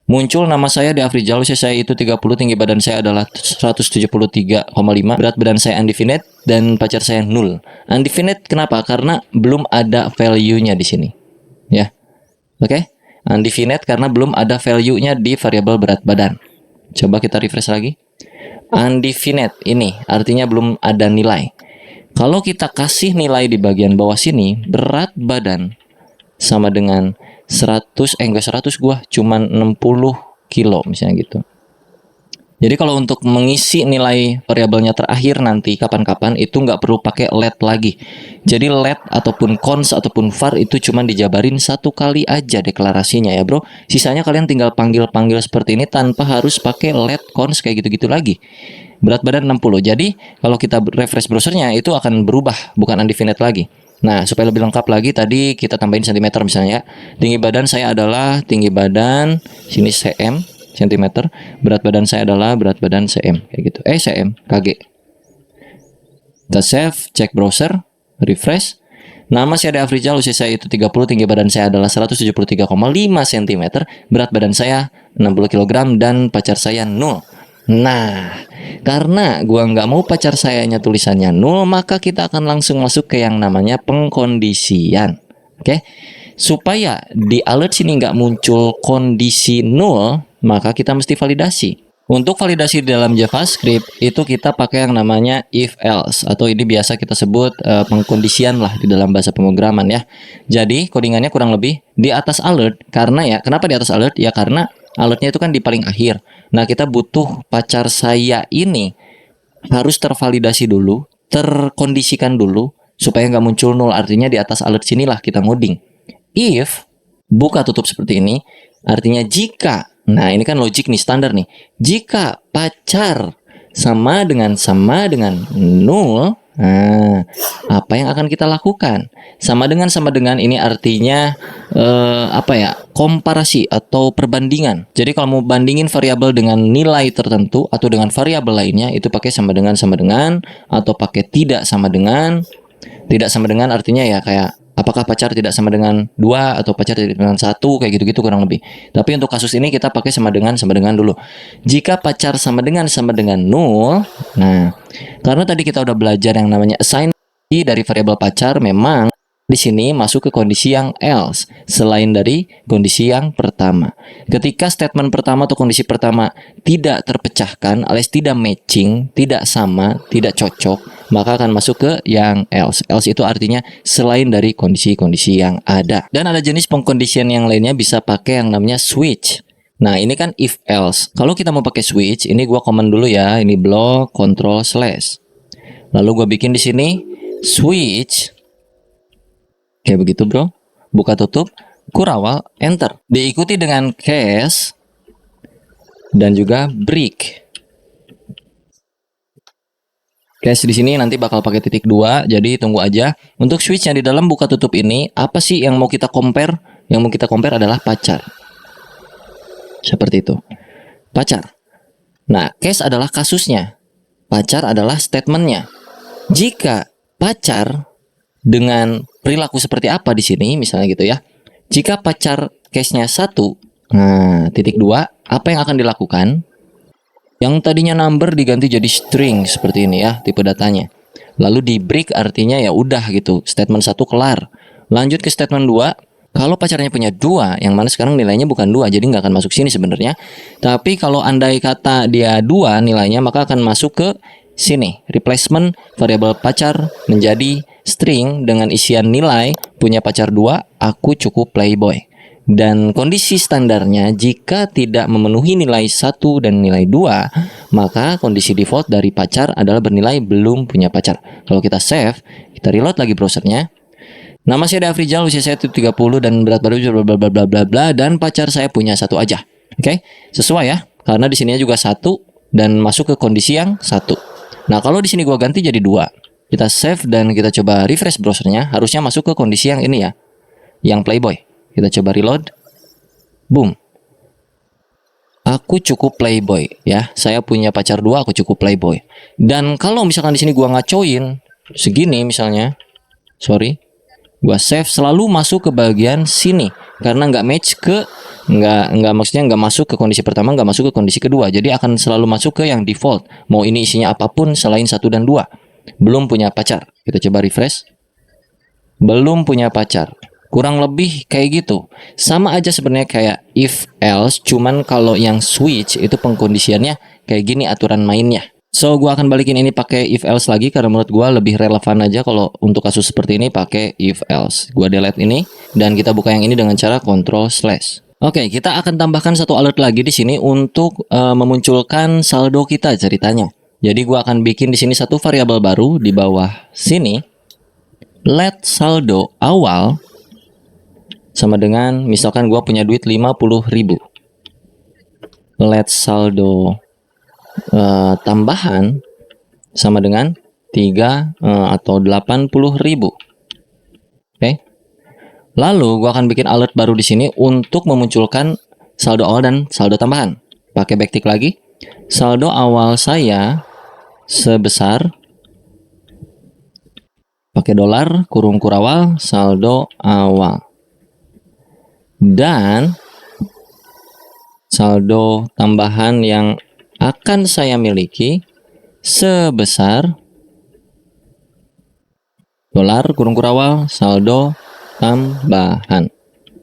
muncul nama saya Deafriza, usia saya itu 30, tinggi badan saya adalah 173,5, berat badan saya undefinite, dan pacar saya 0. Undefinite kenapa? Karena belum ada value-nya di sini. Ya. Oke? Undefinite karena belum ada value-nya di variabel berat badan. Coba kita refresh lagi. Undefinite ini artinya belum ada nilai. Kalau kita kasih nilai di bagian bawah sini, berat badan sama dengan 100, enggak 100, gua cuman 60 kilo misalnya gitu. Jadi kalau untuk mengisi nilai variabelnya terakhir nanti kapan-kapan itu nggak perlu pakai let lagi. Jadi let ataupun cons ataupun var itu cuman dijabarin satu kali aja deklarasinya ya bro. Sisanya kalian tinggal panggil-panggil seperti ini tanpa harus pakai let, cons kayak gitu-gitu lagi. Berat badan 60. Jadi kalau kita refresh browsernya itu akan berubah, bukan undefinite lagi. Nah, supaya lebih lengkap lagi, tadi kita tambahin cm misalnya ya. Tinggi badan saya adalah tinggi badan, sini cm, cm. Berat badan saya adalah berat badan cm, kayak gitu. Cm, kg. Kita save, cek browser, refresh. Nama saya Deafriza, usia saya itu 30, tinggi badan saya adalah 173,5 cm, berat badan saya 60 kg, dan pacar saya 0. Nah, karena gua nggak mau pacar sayanya tulisannya 0, maka kita akan langsung masuk ke yang namanya pengkondisian. Oke, supaya di alert sini nggak muncul kondisi 0, maka kita mesti validasi. Untuk validasi dalam JavaScript itu kita pakai yang namanya if else, atau ini biasa kita sebut pengkondisian lah di dalam bahasa pemrograman ya. Jadi codingannya kurang lebih di atas alert, karena ya, kenapa di atas alert? Ya karena alertnya itu kan di paling akhir. Nah, kita butuh pacar saya ini harus tervalidasi dulu, terkondisikan dulu supaya nggak muncul 0. Artinya di atas alert sinilah kita ngoding. If buka tutup seperti ini, artinya jika, nah ini kan logik nih, standar nih. Jika pacar sama dengan 0. Nah, apa yang akan kita lakukan? Sama dengan ini artinya apa ya? Komparasi atau perbandingan. Jadi kalau mau bandingin variabel dengan nilai tertentu atau dengan variabel lainnya, itu pakai sama dengan atau pakai tidak sama dengan. Tidak sama dengan artinya ya kayak apakah pacar tidak sama dengan 2 atau pacar tidak dengan 1, kayak gitu-gitu kurang lebih. Tapi untuk kasus ini kita pakai sama dengan dulu. Jika pacar sama dengan 0, nah, karena tadi kita udah belajar yang namanya assign dari variabel pacar, memang di sini masuk ke kondisi yang else selain dari kondisi yang pertama. Ketika statement pertama atau kondisi pertama tidak terpecahkan alias tidak matching, tidak sama, tidak cocok, maka akan masuk ke yang else. Else itu artinya selain dari kondisi-kondisi yang ada. Dan ada jenis pengkondisian yang lainnya bisa pakai yang namanya switch. Nah, ini kan if else. Kalau kita mau pakai switch, ini gua komen dulu ya, ini block control slash. Lalu gua bikin di sini switch kayak begitu, bro. Buka tutup, kurawal, enter. Diikuti dengan case dan juga break. Case di sini nanti bakal pakai titik 2, jadi tunggu aja. Untuk switch yang di dalam buka tutup ini, apa sih yang mau kita compare? Yang mau kita compare adalah pacar. Seperti itu. Pacar. Nah, case adalah kasusnya. Pacar adalah statementnya. Jika pacar dengan perilaku seperti apa di sini, misalnya gitu ya. Jika pacar case-nya 1, nah, titik 2, apa yang akan dilakukan? Yang tadinya number diganti jadi string seperti ini ya, tipe datanya. Lalu di break artinya ya udah gitu, statement 1 kelar. Lanjut ke statement 2, kalau pacarnya punya 2, yang mana sekarang nilainya bukan 2, jadi nggak akan masuk sini sebenarnya. Tapi kalau andai kata dia 2 nilainya, maka akan masuk ke sini, replacement variabel pacar menjadi string dengan isian nilai punya pacar 2, aku cukup playboy. Dan kondisi standarnya jika tidak memenuhi nilai 1 dan nilai 2, maka kondisi default dari pacar adalah bernilai belum punya pacar. Kalau kita save, kita reload lagi browsernya. Nama saya Afrizal, usia saya 30 dan berat badan bla bla bla bla bla, dan pacar saya punya 1 aja. Oke? Sesuai ya, karena di sini juga 1 dan masuk ke kondisi yang 1. Nah, kalau di sini gua ganti jadi 2. Kita save dan kita coba refresh browsernya, harusnya masuk ke kondisi yang ini ya, yang playboy. Kita coba reload. Boom. Aku cukup playboy ya. Saya punya pacar 2, aku cukup playboy. Dan kalau misalkan di sini gua ngacoin segini misalnya, sorry, gua save, selalu masuk ke bagian sini karena nggak match ke maksudnya nggak masuk ke kondisi pertama, nggak masuk ke kondisi kedua. Jadi akan selalu masuk ke yang default. Mau ini isinya apapun selain 1 dan 2. Belum punya pacar. Kita coba refresh. Belum punya pacar. Kurang lebih kayak gitu. Sama aja sebenarnya kayak if else, cuman kalau yang switch itu pengkondisiannya kayak gini aturan mainnya. So, gua akan balikin ini pakai if else lagi karena menurut gua lebih relevan aja kalau untuk kasus seperti ini pakai if else. Gua delete ini dan kita buka yang ini dengan cara control slash. Oke, kita akan tambahkan 1 alert lagi di sini untuk memunculkan saldo kita ceritanya. Jadi gua akan bikin di sini 1 variabel baru di bawah sini. Let saldo awal sama dengan misalkan gua punya duit 50.000. Let saldo tambahan sama dengan 3 atau 80.000. Oke. Lalu gua akan bikin alert baru di sini untuk memunculkan saldo awal dan saldo tambahan. Pakai backtick lagi. Saldo awal saya sebesar, pakai dolar kurung kurawal saldo awal, dan saldo tambahan yang akan saya miliki sebesar dolar kurung kurawal saldo tambahan.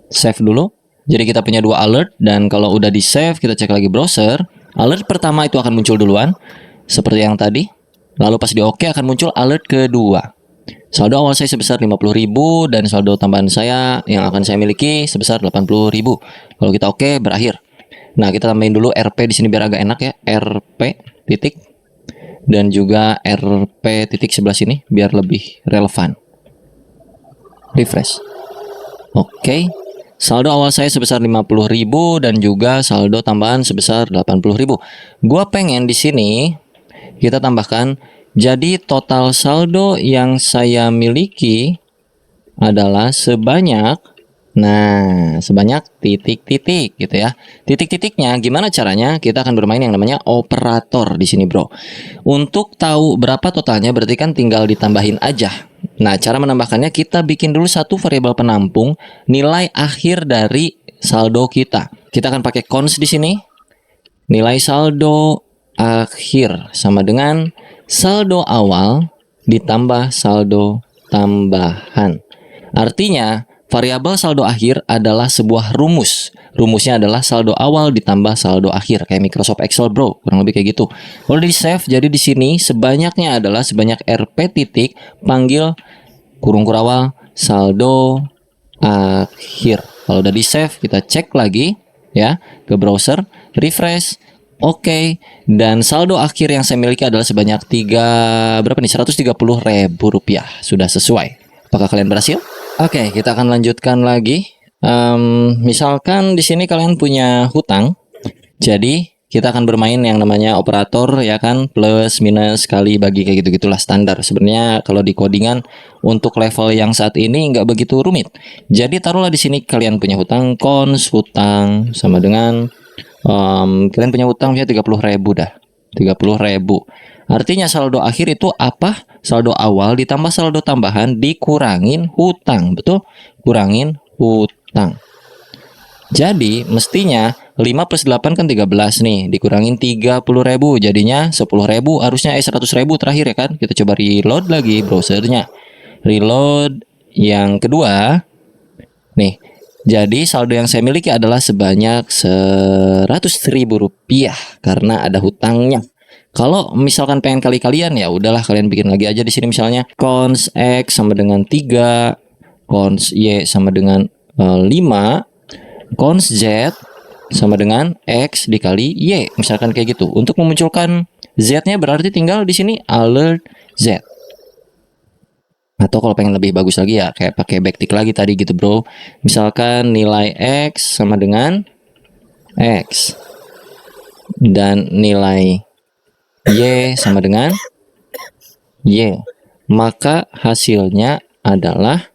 Save dulu. Jadi kita punya 2 alert, dan kalau udah di save kita cek lagi browser. Alert pertama itu akan muncul duluan seperti yang tadi. Lalu pas di OK akan muncul alert kedua. Saldo awal saya sebesar 50.000 dan saldo tambahan saya yang akan saya miliki sebesar 80.000. Kalau kita OK berakhir. Nah, kita tambahin dulu RP di sini biar agak enak ya. RP titik dan juga RP titik sebelah sini biar lebih relevan. Refresh. Oke. Saldo awal saya sebesar 50.000 dan juga saldo tambahan sebesar 80.000. Gua pengen di sini kita tambahkan. Jadi total saldo yang saya miliki adalah sebanyak, nah, sebanyak titik-titik gitu ya. Titik-titiknya gimana caranya? Kita akan bermain yang namanya operator di sini, bro. Untuk tahu berapa totalnya berarti kan tinggal ditambahin aja. Nah, cara menambahkannya kita bikin dulu satu variabel penampung nilai akhir dari saldo kita. Kita akan pakai cons di sini. Nilai saldo akhir sama dengan saldo awal ditambah saldo tambahan. Artinya, variabel saldo akhir adalah sebuah rumus. Rumusnya adalah saldo awal ditambah saldo akhir, kayak Microsoft Excel, bro. Kurang lebih kayak gitu. Kalau di save, jadi di sini sebanyaknya adalah sebanyak rp titik panggil kurung kurawal saldo akhir. Kalau udah di save, kita cek lagi ya ke browser, refresh. Oke, dan saldo akhir yang saya miliki adalah sebanyak Rp130.000. Sudah sesuai. Apakah kalian berhasil? Oke, kita akan lanjutkan lagi. Misalkan di sini kalian punya hutang, jadi kita akan bermain yang namanya operator ya kan, plus minus kali bagi, kayak gitu-gitulah standar. Sebenarnya kalau di codingan untuk level yang saat ini nggak begitu rumit. Jadi taruhlah di sini kalian punya hutang, cons hutang sama dengan kalian punya hutang ya 30.000 dah. 30.000. Artinya saldo akhir itu apa? Saldo awal ditambah saldo tambahan dikurangin hutang. Betul? Kurangin hutang. Jadi mestinya 5 plus 8 kan 13 nih. Dikurangin 30.000. Jadinya 10.000. Harusnya 100.000 terakhir ya kan. Kita coba reload lagi browsernya. Reload yang kedua. Nih. Jadi saldo yang saya miliki adalah sebanyak Rp100.000 karena ada hutangnya. Kalau misalkan pengen kali-kalian ya udahlah kalian bikin lagi aja di sini misalnya cons X sama dengan 3, cons Y sama dengan 5, cons Z sama dengan X dikali Y, misalkan kayak gitu. Untuk memunculkan Z-nya berarti tinggal di sini alert Z. Atau kalau pengen lebih bagus lagi ya kayak pakai backtick lagi tadi gitu, bro. Misalkan nilai X sama dengan X dan nilai Y sama dengan Y, maka hasilnya adalah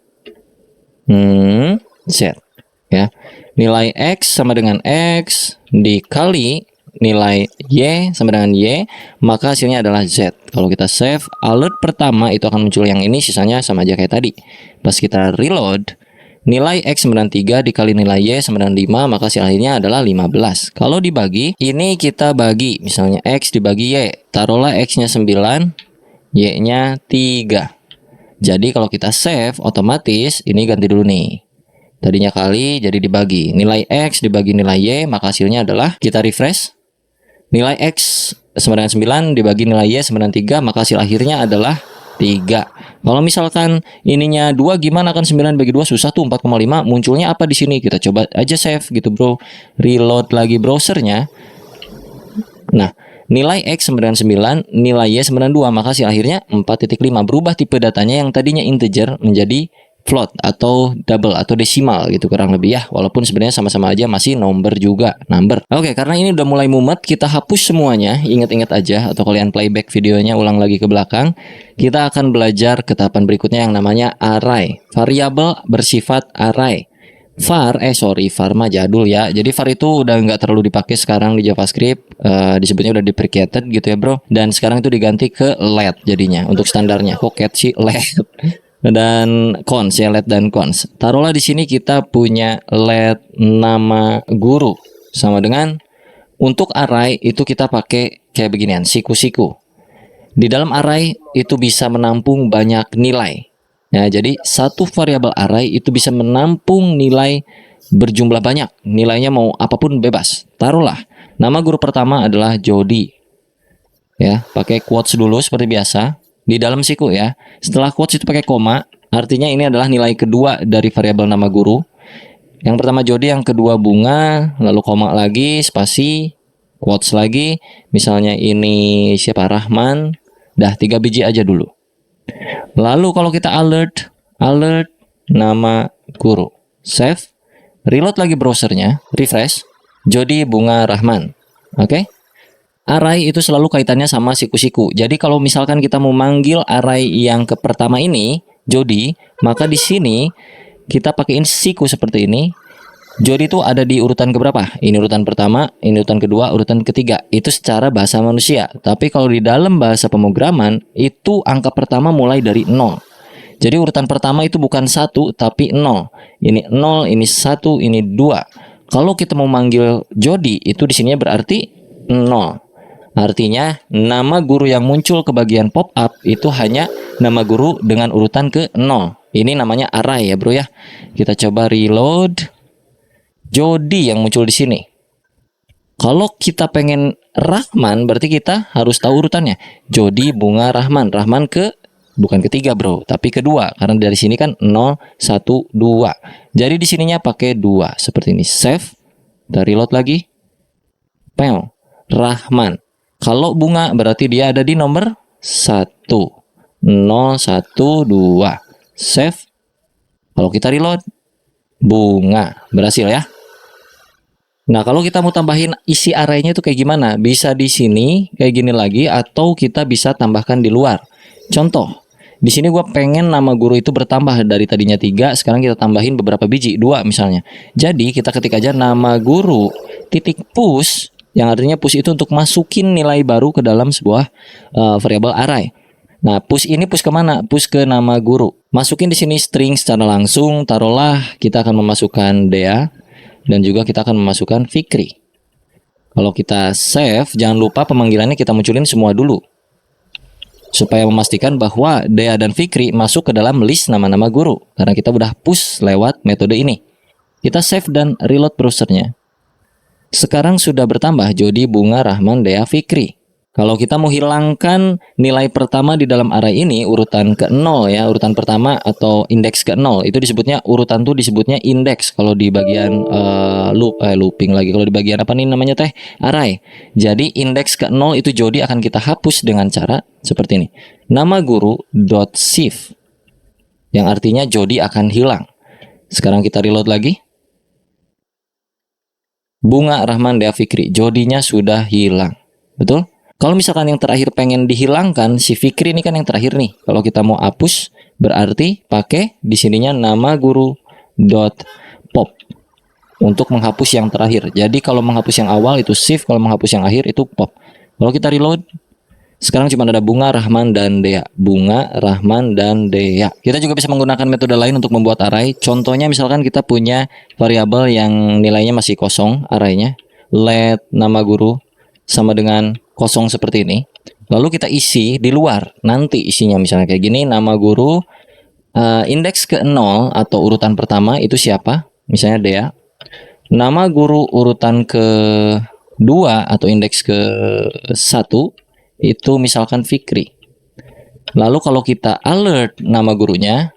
Z ya. Nilai X sama dengan X dikali nilai Y sama dengan Y, maka hasilnya adalah Z. Kalau kita save, alert pertama itu akan muncul yang ini, sisanya sama aja kayak tadi. Pas kita reload, nilai X sama dengan 3 dikali nilai Y sama dengan 5, maka hasil akhirnya adalah 15. Kalau dibagi, ini kita bagi, misalnya X dibagi Y. Taruhlah X-nya 9, Y-nya 3. Jadi kalau kita save, otomatis ini ganti dulu nih. Tadinya kali, jadi dibagi. Nilai X dibagi nilai Y, maka hasilnya adalah, kita refresh. Nilai X sama dengan 9 dibagi nilai Y sama dengan 3, maka hasil akhirnya adalah 3. Kalau misalkan ininya 2, gimana kan 9 bagi 2 susah tuh, 4,5. Munculnya apa di sini? Kita coba aja save gitu, bro. Reload lagi browsernya. Nah, nilai X sama dengan 9, nilai Y sama dengan 2, maka hasil akhirnya 4,5. Berubah tipe datanya yang tadinya integer menjadi float atau double atau desimal gitu kurang lebih ya, walaupun sebenarnya sama-sama aja masih number juga, number. Oke, karena ini udah mulai mumet, kita hapus semuanya, ingat-ingat aja, atau kalian playback videonya ulang lagi ke belakang. Kita akan belajar ke tahapan berikutnya yang namanya array, variabel bersifat array. var mah jadul ya, jadi var itu udah nggak terlalu dipakai sekarang di JavaScript, disebutnya udah deprecated gitu ya, bro. Dan sekarang itu diganti ke let jadinya untuk standarnya. Kok cat sih, let. Dan cons ya, let dan cons. Taruhlah di sini kita punya let nama guru sama dengan, untuk array itu kita pakai kayak beginian, siku-siku. Di dalam array itu bisa menampung banyak nilai. Ya, jadi satu variabel array itu bisa menampung nilai berjumlah banyak. Nilainya mau apapun bebas. Taruhlah nama guru pertama adalah Jody. Ya, pakai quotes dulu seperti biasa. Di dalam siku ya, setelah quotes itu pakai koma, artinya ini adalah nilai kedua dari variabel nama guru. Yang pertama Jody, yang kedua bunga, lalu koma lagi, spasi, quotes lagi. Misalnya ini siapa, Rahman. Dah 3 biji aja dulu. Lalu kalau kita alert nama guru, save, reload lagi browsernya, refresh, Jody bunga Rahman. Oke. array itu selalu kaitannya sama siku-siku. Jadi kalau misalkan kita mau manggil array yang ke pertama ini, Jody, maka di sini kita pakaiin siku seperti ini. Jody itu ada di urutan keberapa? Ini urutan pertama, ini urutan kedua, urutan ketiga. Itu secara bahasa manusia. Tapi kalau di dalam bahasa pemrograman, itu angka pertama mulai dari 0. Jadi urutan pertama itu bukan 1, tapi 0. Ini 0, ini 1, ini 2. Kalau kita mau manggil Jody, itu di sininya berarti 0. Artinya, nama guru yang muncul ke bagian pop-up itu hanya nama guru dengan urutan ke 0. Ini namanya array ya bro ya. Kita coba reload. Jody yang muncul di sini. Kalau kita pengen Rahman, berarti kita harus tahu urutannya. Jody, Bunga, Rahman. Rahman bukan ketiga bro, tapi kedua. Karena dari sini kan 0, 1, 2. Jadi di sininya pakai 2. Seperti ini. Save. Kita reload lagi. Pel. Rahman. Kalau Bunga berarti dia ada di nomor 1. 0, 1, 2. Save. Kalau kita reload, Bunga. Berhasil ya. Nah, kalau kita mau tambahin isi arraynya itu kayak gimana? Bisa di sini kayak gini lagi, atau kita bisa tambahkan di luar. Contoh, di sini gue pengen nama guru itu bertambah dari tadinya 3, sekarang kita tambahin beberapa biji, 2 misalnya. Jadi kita ketik aja nama guru titik push, yang artinya push itu untuk masukin nilai baru ke dalam sebuah variabel array. Nah, push ini push kemana? Push ke nama guru. Masukin di sini string secara langsung, taruhlah kita akan memasukkan Dea. Dan juga kita akan memasukkan Fikri. Kalau kita save, jangan lupa pemanggilannya kita munculin semua dulu. Supaya memastikan bahwa Dea dan Fikri masuk ke dalam list nama-nama guru. Karena kita udah push lewat metode ini. Kita save dan reload browsernya. Sekarang sudah bertambah Jody, Bunga, Rahman, Dea, Fikri. Kalau kita mau hilangkan nilai pertama di dalam array ini, urutan ke 0 ya, urutan pertama atau indeks ke 0, itu disebutnya, urutan tuh disebutnya indeks. Kalau di bagian looping lagi, kalau di bagian apa nih namanya teh? Array. Jadi indeks ke 0 itu Jody akan kita hapus dengan cara seperti ini. Nama guru .save, yang artinya Jody akan hilang. Sekarang kita reload lagi. Bunga, Rahman, Dea, Fikri, Jody-nya sudah hilang. Betul? Kalau misalkan yang terakhir pengen dihilangkan, si Fikri ini kan yang terakhir nih. Kalau kita mau hapus, berarti pakai di sininya nama guru .pop untuk menghapus yang terakhir. Jadi kalau menghapus yang awal itu shift, kalau menghapus yang akhir itu pop. Kalau kita reload, sekarang cuma ada Bunga, Rahman, dan Dea. Bunga, Rahman, dan Dea. Kita juga bisa menggunakan metode lain untuk membuat array. Contohnya misalkan kita punya variabel yang nilainya masih kosong arraynya. Let nama guru sama dengan kosong seperti ini. Lalu kita isi di luar. Nanti isinya misalnya kayak gini. Nama guru indeks ke 0 atau urutan pertama itu siapa? Misalnya Dea. Nama guru urutan ke 2 atau indeks ke 1 itu misalkan Fikri. Lalu kalau kita alert nama gurunya,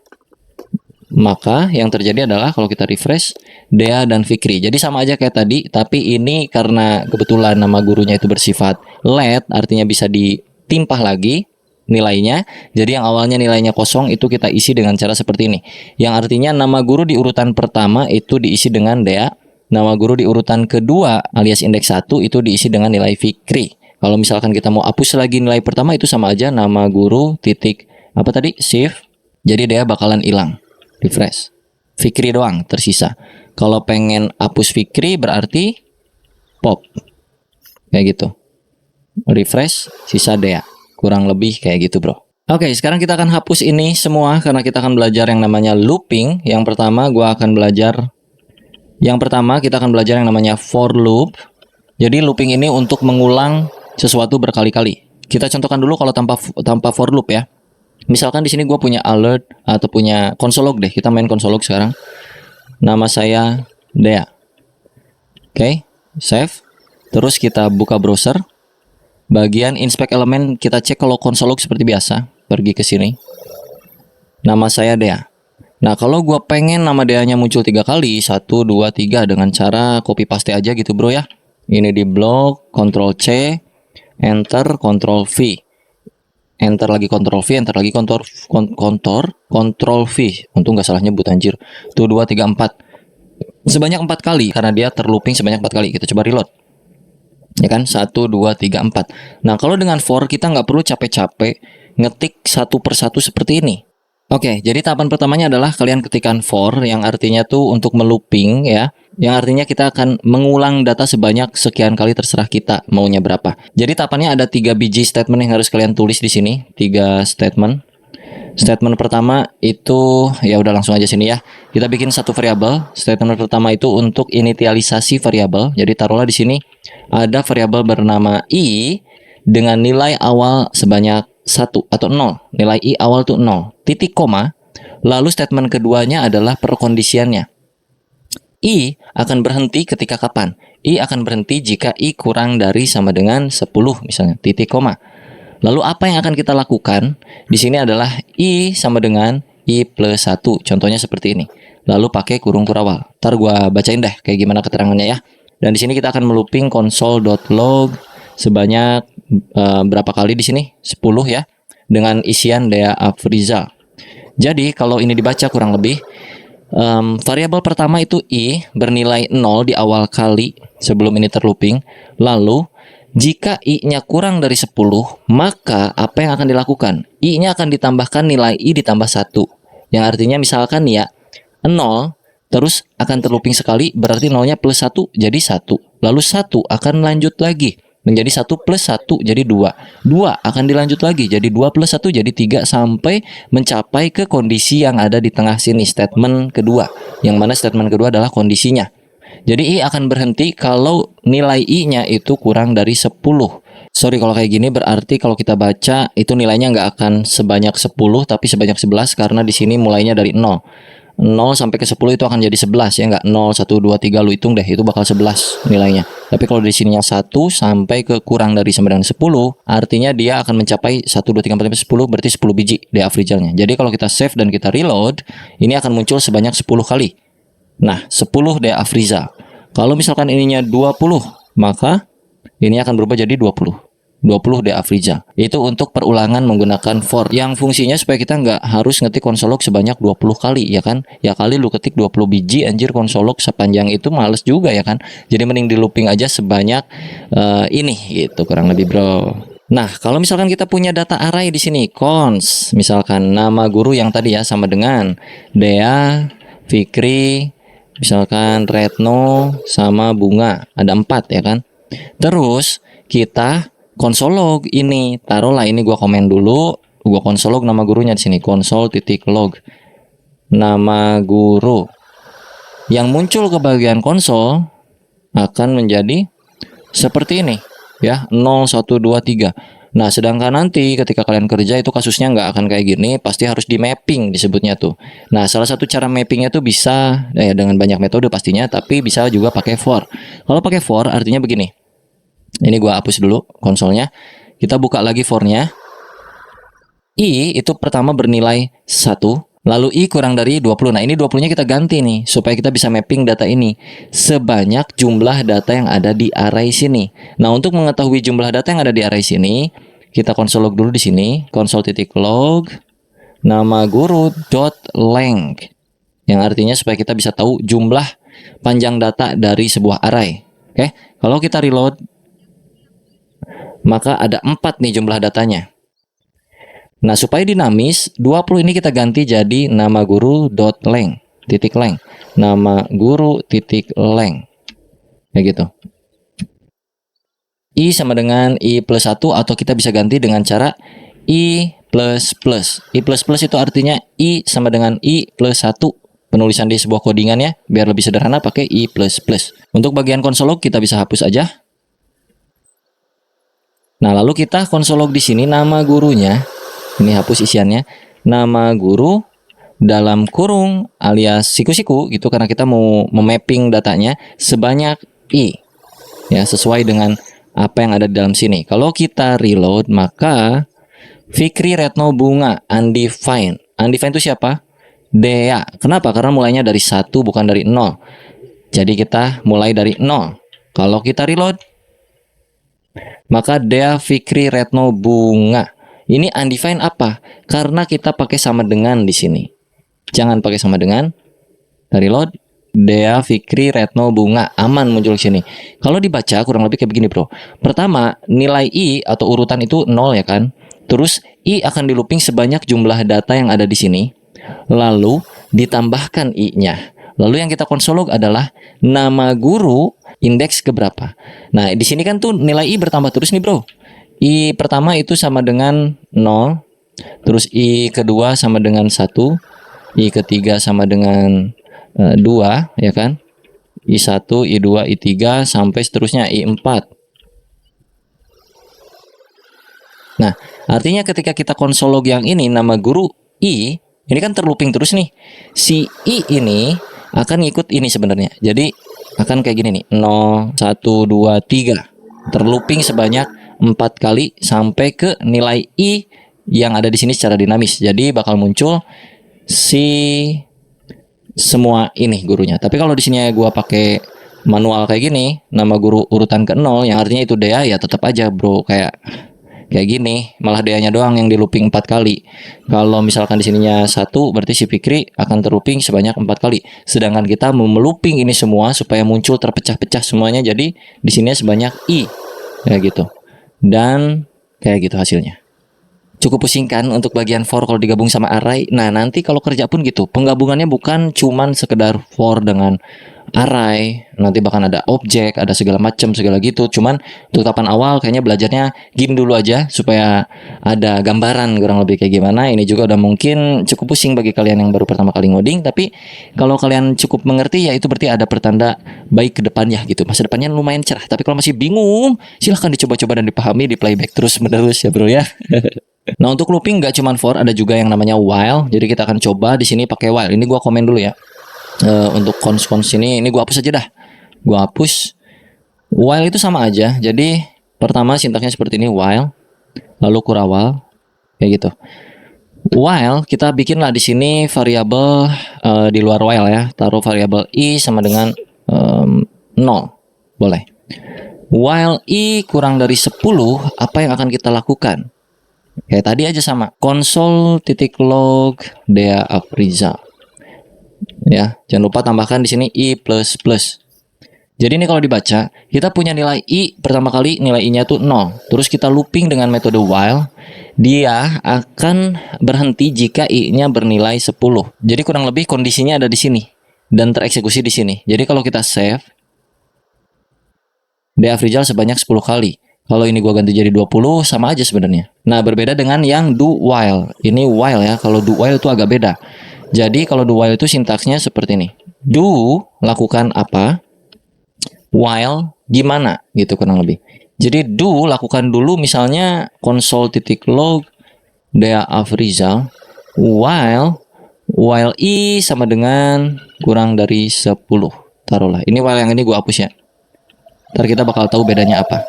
maka yang terjadi adalah kalau kita refresh, Dea dan Fikri. Jadi sama aja kayak tadi, tapi ini karena kebetulan nama gurunya itu bersifat let, artinya bisa ditimpah lagi nilainya. Jadi yang awalnya nilainya kosong itu kita isi dengan cara seperti ini. Yang artinya nama guru di urutan pertama itu diisi dengan Dea, nama guru di urutan kedua alias indeks 1 itu diisi dengan nilai Fikri. Kalau misalkan kita mau hapus lagi nilai pertama itu sama aja nama guru titik apa tadi? Shift. Jadi Dea bakalan hilang. Refresh. Fikri doang tersisa. Kalau pengen hapus Fikri berarti pop. Kayak gitu. Refresh, sisa Dea. Kurang lebih kayak gitu bro. Oke, sekarang kita akan hapus ini semua karena kita akan belajar yang namanya looping. Yang pertama kita akan belajar yang namanya for loop. Jadi looping ini untuk mengulang sesuatu berkali-kali. Kita contohkan dulu kalau tanpa for loop ya. Misalkan di sini gue punya alert atau punya console log deh. Kita main console log sekarang. Nama saya Dea. Oke, save. Terus kita buka browser. Bagian inspect element kita cek kalau console log seperti biasa. Pergi ke sini. Nama saya Dea. Nah, kalau gue pengen nama Dea-nya muncul 3 kali, 1, 2, 3 dengan cara copy paste aja gitu bro ya. Ini di blok, Ctrl C, Enter, Ctrl V. Enter lagi Ctrl V, enter lagi Ctrl V. Untung nggak salah nyebut anjir. Tuh 2, 3, 4. Sebanyak 4 kali karena dia terlooping sebanyak 4 kali. Kita coba reload. Ya kan? 1, 2, 3, 4. Nah, kalau dengan for kita nggak perlu capek-capek ngetik satu persatu seperti ini. Oke, jadi tahapan pertamanya adalah kalian ketikkan for, yang artinya tuh untuk melooping ya. Yang artinya kita akan mengulang data sebanyak sekian kali, terserah kita maunya berapa. Jadi tahapannya ada 3 biji statement yang harus kalian tulis di sini. 3 statement. Statement pertama itu ya udah langsung aja sini ya. Kita bikin satu variabel. Statement pertama itu untuk inisialisasi variabel. Jadi taruhlah di sini ada variabel bernama i dengan nilai awal sebanyak 1 atau 0. Nilai i awal tuh 0. Titik koma. Lalu statement keduanya adalah perkondisiannya. I akan berhenti ketika kapan? I akan berhenti jika i kurang dari sama dengan 10 misalnya. Titik koma. Lalu apa yang akan kita lakukan? Di sini adalah i sama dengan i plus 1. Contohnya seperti ini. Lalu pakai kurung kurawal. Ntar gua bacain deh kayak gimana keterangannya ya. Dan di sini kita akan melooping console.log sebanyak berapa kali di sini? 10 ya. Dengan isian Dea Afrizal. Jadi kalau ini dibaca kurang lebih variabel pertama itu i bernilai 0 di awal kali sebelum ini terlooping. Lalu jika i-nya kurang dari 10, maka apa yang akan dilakukan? I-nya akan ditambahkan nilai i ditambah 1. Yang artinya misalkan ya 0 terus akan terlooping sekali, berarti 0-nya plus 1 jadi 1. Lalu 1 akan lanjut lagi menjadi 1 plus 1 jadi 2. 2 akan dilanjut lagi jadi 2 plus 1 jadi 3 sampai mencapai ke kondisi yang ada di tengah sini, statement kedua. Yang mana statement kedua adalah kondisinya. Jadi i akan berhenti kalau nilai i-nya itu kurang dari 10. Sorry kalau kayak gini, berarti kalau kita baca itu nilainya nggak akan sebanyak 10 tapi sebanyak 11 karena di sini mulainya dari 0. 0 sampai ke 10 itu akan jadi 11 ya, nggak 0, 1, 2, 3 lu hitung deh, itu bakal 11 nilainya. Tapi kalau di sininya 1 sampai ke kurang dari sama dengan 10, artinya dia akan mencapai 1, 2, 3, 4, 5, 10, berarti 10 biji Dea Afrizalnya. Jadi kalau kita save dan kita reload, ini akan muncul sebanyak 10 kali. Nah, 10 Dea Afrizal. Kalau misalkan ininya 20, maka ini akan berubah jadi 20. 20 Dea Afrizal. Itu untuk perulangan menggunakan for. Yang fungsinya supaya kita nggak harus ngetik console log sebanyak 20 kali ya kan. Ya kali lu ketik 20 biji anjir console log sepanjang itu males juga ya kan. Jadi mending di looping aja sebanyak ini gitu kurang lebih bro. Nah, kalau misalkan kita punya data array di sini, cons, misalkan nama guru yang tadi ya sama dengan Dea, Fikri, misalkan Retno sama Bunga, ada 4 ya kan. Terus kita console log ini, taruhlah ini gua komen dulu, gua console log nama gurunya di sini, console.log nama guru. Yang muncul ke bagian konsol akan menjadi seperti ini ya, 0, 1, 2, 3. Nah, sedangkan nanti ketika kalian kerja itu kasusnya nggak akan kayak gini, pasti harus di mapping disebutnya tuh. Nah, salah satu cara mappingnya tuh bisa dengan banyak metode pastinya, tapi bisa juga pakai for. Kalau pakai for artinya begini. Ini gua hapus dulu konsolnya. Kita buka lagi for-nya. I itu pertama bernilai 1, lalu i kurang dari 20. Nah, ini 20-nya kita ganti nih supaya kita bisa mapping data ini sebanyak jumlah data yang ada di array sini. Nah, untuk mengetahui jumlah data yang ada di array sini, kita console log dulu di sini, console.log nama guru.length. Yang artinya supaya kita bisa tahu jumlah panjang data dari sebuah array. Oke, kalau kita reload maka ada 4 nih jumlah datanya. Nah, supaya dinamis, 20 ini kita ganti jadi nama guru.length, titik length. Nama guru titik length. Kayak gitu. I sama dengan I plus 1 atau kita bisa ganti dengan cara I plus plus. I plus plus itu artinya I sama dengan I plus 1. Penulisan di sebuah codingan ya, biar lebih sederhana pakai I plus plus. Untuk bagian console log kita bisa hapus aja. Nah, lalu kita console log di sini nama gurunya. Ini hapus isiannya. Nama guru dalam kurung alias siku-siku gitu karena kita mau memapping datanya sebanyak i. Ya, sesuai dengan apa yang ada di dalam sini. Kalau kita reload maka Fikri, Retno, Bunga, undefined. Undefined itu siapa? Dea. Kenapa? Karena mulainya dari 1 bukan dari 0. Jadi kita mulai dari 0. Kalau kita reload maka Dea, Fikri, Retno, Bunga. Ini undefined apa? Karena kita pakai sama dengan di sini. Jangan pakai sama dengan. Reload. Dea, Fikri, Retno, Bunga, aman muncul di sini. Kalau dibaca kurang lebih kayak begini, Bro. Pertama, nilai I atau urutan itu 0 ya kan? Terus I akan di looping sebanyak jumlah data yang ada di sini. Lalu ditambahkan I-nya. Lalu yang kita konsolog adalah nama guru indeks keberapa. Nah, di sini kan tuh nilai I bertambah terus nih, Bro. I pertama itu sama dengan 0. Terus I kedua sama dengan 1. I ketiga sama dengan 2 ya kan, I1, I2, I3 sampai seterusnya I4. Nah, artinya ketika kita konsolog yang ini nama guru I, ini kan terlooping terus nih. Si I ini akan ngikut ini sebenarnya. Jadi akan kayak gini nih, 0, 1, 2, 3. Terlooping sebanyak 4 kali sampai ke nilai I yang ada di sini secara dinamis. Jadi bakal muncul si semua ini gurunya. Tapi kalau di sini gua pakai manual kayak gini, nama guru urutan ke-0 yang artinya itu Dea, ya tetap aja, Bro, kayak gini, malah Deanya doang yang di looping 4 kali. Kalau misalkan di sininya 1, berarti si Fikri akan terlooping sebanyak 4 kali. Sedangkan kita mau melooping ini semua supaya muncul terpecah-pecah semuanya, jadi di sini sebanyak I. Ya gitu. Dan kayak gitu hasilnya. Cukup pusing kan untuk bagian for kalau digabung sama array. Nah, nanti kalau kerja pun gitu. Penggabungannya bukan cuman sekedar for dengan array. Nanti bahkan ada objek, ada segala macam, segala gitu. Cuman untuk tahapan awal kayaknya belajarnya gini dulu aja supaya ada gambaran kurang lebih kayak gimana. Ini juga udah mungkin cukup pusing bagi kalian yang baru pertama kali ngoding. Tapi kalau kalian cukup mengerti, ya itu berarti ada pertanda baik ke depannya gitu. Masa depannya lumayan cerah. Tapi kalau masih bingung, silahkan dicoba-coba dan dipahami, di playback terus-menerus ya, Bro ya. Nah, untuk looping nggak cuma for, ada juga yang namanya while. Jadi kita akan coba di sini pakai while. Ini gua komen dulu ya. Untuk cons ini gua hapus aja dah. Gua hapus. While itu sama aja. Jadi pertama sintaksnya seperti ini, while, lalu kurawal kayak gitu. While kita bikinlah di sini variabel di luar while ya. Taruh variabel I sama dengan 0. Boleh. While I kurang dari 10, apa yang akan kita lakukan? Kayak tadi aja sama, console.log Dea Afrizal. Ya, jangan lupa tambahkan di sini I++. Jadi ini kalau dibaca, kita punya nilai I pertama kali, nilai I-nya tuh 0. Terus kita looping dengan metode while, dia akan berhenti jika I-nya bernilai 10. Jadi kurang lebih kondisinya ada di sini dan tereksekusi di sini. Jadi kalau kita save Dea Afrizal sebanyak 10 kali. Kalau ini gua ganti jadi 20, sama aja sebenarnya. Nah, berbeda dengan yang do while. Ini while ya. Kalau do while itu agak beda. Jadi kalau do while itu sintaksnya seperti ini. Do, lakukan apa? While, gimana? Gitu kurang lebih. Jadi do, lakukan dulu misalnya console.log Dea Afrizal. While I sama dengan kurang dari 10. Taruhlah. Ini while yang ini gua hapus ya. Ntar kita bakal tahu bedanya apa.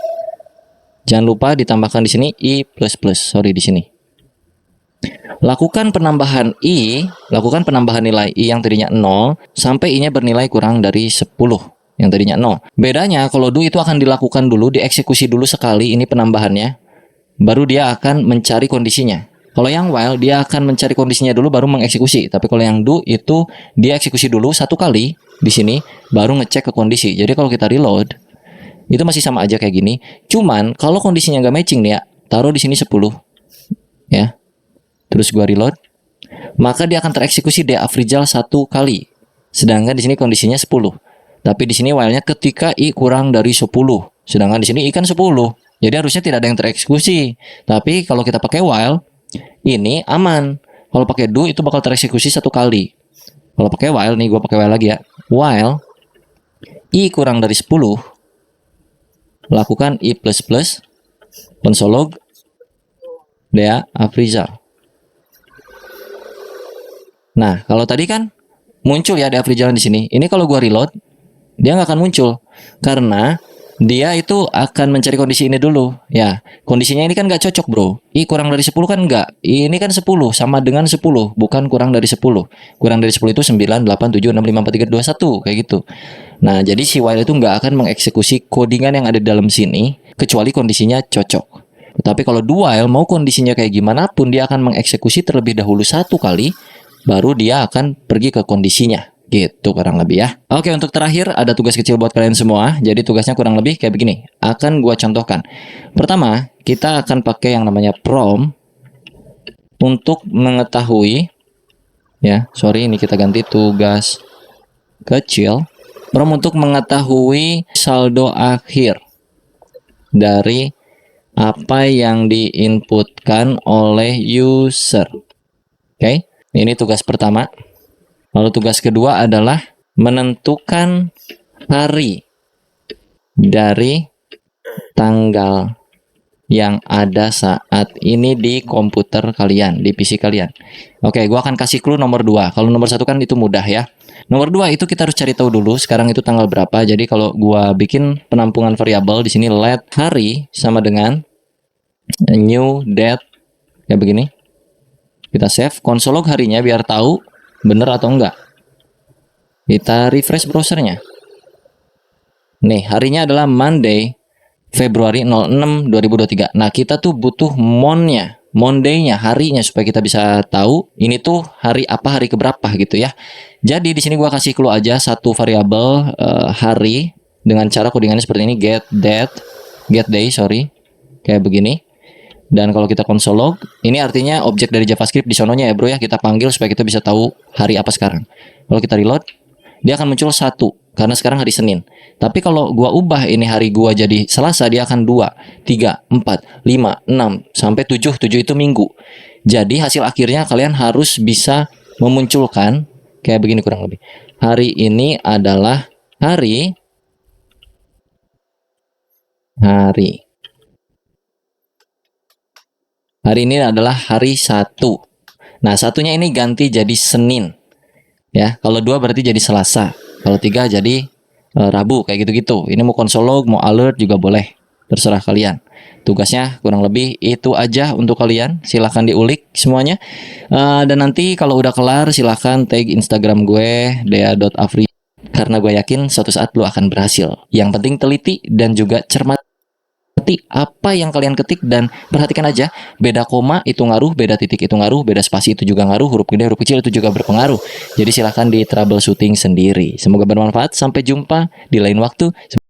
Jangan lupa ditambahkan di sini I++. Sorry, di sini. Lakukan penambahan I, lakukan penambahan nilai I yang tadinya 0 sampai I-nya bernilai kurang dari 10 yang tadinya 0. Bedanya kalau do itu akan dilakukan dulu, dieksekusi dulu sekali ini penambahannya, baru dia akan mencari kondisinya. Kalau yang while dia akan mencari kondisinya dulu baru mengeksekusi. Tapi kalau yang do itu dia eksekusi dulu satu kali di sini baru ngecek ke kondisi. Jadi kalau kita reload itu masih sama aja kayak gini. Cuman kalau kondisinya nggak matching nih ya, taruh di sini 10 ya. Terus gua reload, maka dia akan tereksekusi Dea Afrizal satu kali. Sedangkan di sini kondisinya 10. Tapi di sini while-nya ketika I kurang dari 10. Sedangkan di sini I kan 10. Jadi harusnya tidak ada yang tereksekusi. Tapi kalau kita pakai while, ini aman. Kalau pakai do itu bakal tereksekusi satu kali. Kalau pakai while nih, gua pakai while lagi ya. While I kurang dari 10, lakukan I++, console.log Dea Afrizal. Nah, kalau tadi kan muncul ya Dea Afrizal di sini. Ini kalau gua reload, dia nggak akan muncul karena dia itu akan mencari kondisi ini dulu. Ya, kondisinya ini kan nggak cocok, Bro. I kurang dari 10 kan nggak. Ini kan 10 sama dengan 10, bukan kurang dari 10. Kurang dari 10 itu 9, 8, 7, 6, 5, 4, 3, 2, 1 kayak gitu. Nah, jadi si while itu nggak akan mengeksekusi codingan yang ada di dalam sini kecuali kondisinya cocok. Tetapi kalau do while mau kondisinya kayak gimana pun dia akan mengeksekusi terlebih dahulu satu kali, baru dia akan pergi ke kondisinya Gitu kurang lebih ya. Oke, untuk terakhir ada tugas kecil buat kalian semua. Jadi tugasnya kurang lebih kayak begini. Akan gua contohkan. Pertama, kita akan pakai yang namanya prompt untuk mengetahui ya. Sorry, ini kita ganti tugas kecil. Prompt untuk mengetahui saldo akhir dari apa yang diinputkan oleh user. Oke, ini tugas pertama. Lalu tugas kedua adalah menentukan hari dari tanggal yang ada saat ini di komputer kalian, di PC kalian. Oke, gua akan kasih clue nomor 2. Kalau nomor 1 kan itu mudah ya. Nomor 2 itu kita harus cari tahu dulu sekarang itu tanggal berapa. Jadi kalau gua bikin penampungan variabel di sini let hari sama dengan new date kayak begini. Kita save console log harinya biar tahu bener atau enggak. Kita refresh browsernya. Nih, harinya adalah Monday, Februari 06 2023. Nah, kita tuh butuh monnya, Monday-nya, harinya supaya kita bisa tahu ini tuh hari apa, hari keberapa gitu ya. Jadi di sini gua kasih clue aja satu variabel hari dengan cara codingannya seperti ini, get day, kayak begini. Dan kalau kita console log, ini artinya objek dari JavaScript di sononya ya bro ya, kita panggil supaya kita bisa tahu hari apa sekarang. Kalau kita reload, dia akan muncul 1 karena sekarang hari Senin. Tapi kalau gua ubah ini hari gua jadi Selasa, dia akan 2, 3, 4, 5, 6 sampai 7. 7 itu minggu. Jadi hasil akhirnya kalian harus bisa memunculkan kayak begini kurang lebih. Hari ini adalah hari ini adalah hari 1. Nah, satunya ini ganti jadi Senin. Ya, kalau 2 berarti jadi Selasa. Kalau 3 jadi Rabu kayak gitu-gitu. Ini mau console log, mau alert juga boleh. Terserah kalian. Tugasnya kurang lebih itu aja untuk kalian. Silahkan diulik semuanya. Dan nanti kalau udah kelar silahkan tag Instagram gue dea.afri karena gue yakin suatu saat lo akan berhasil. Yang penting teliti dan juga cermat apa yang kalian ketik dan perhatikan aja beda koma itu ngaruh, beda titik itu ngaruh, beda spasi itu juga ngaruh, huruf gede, huruf kecil itu juga berpengaruh. Jadi silahkan di troubleshooting sendiri. Semoga bermanfaat. Sampai jumpa di lain waktu.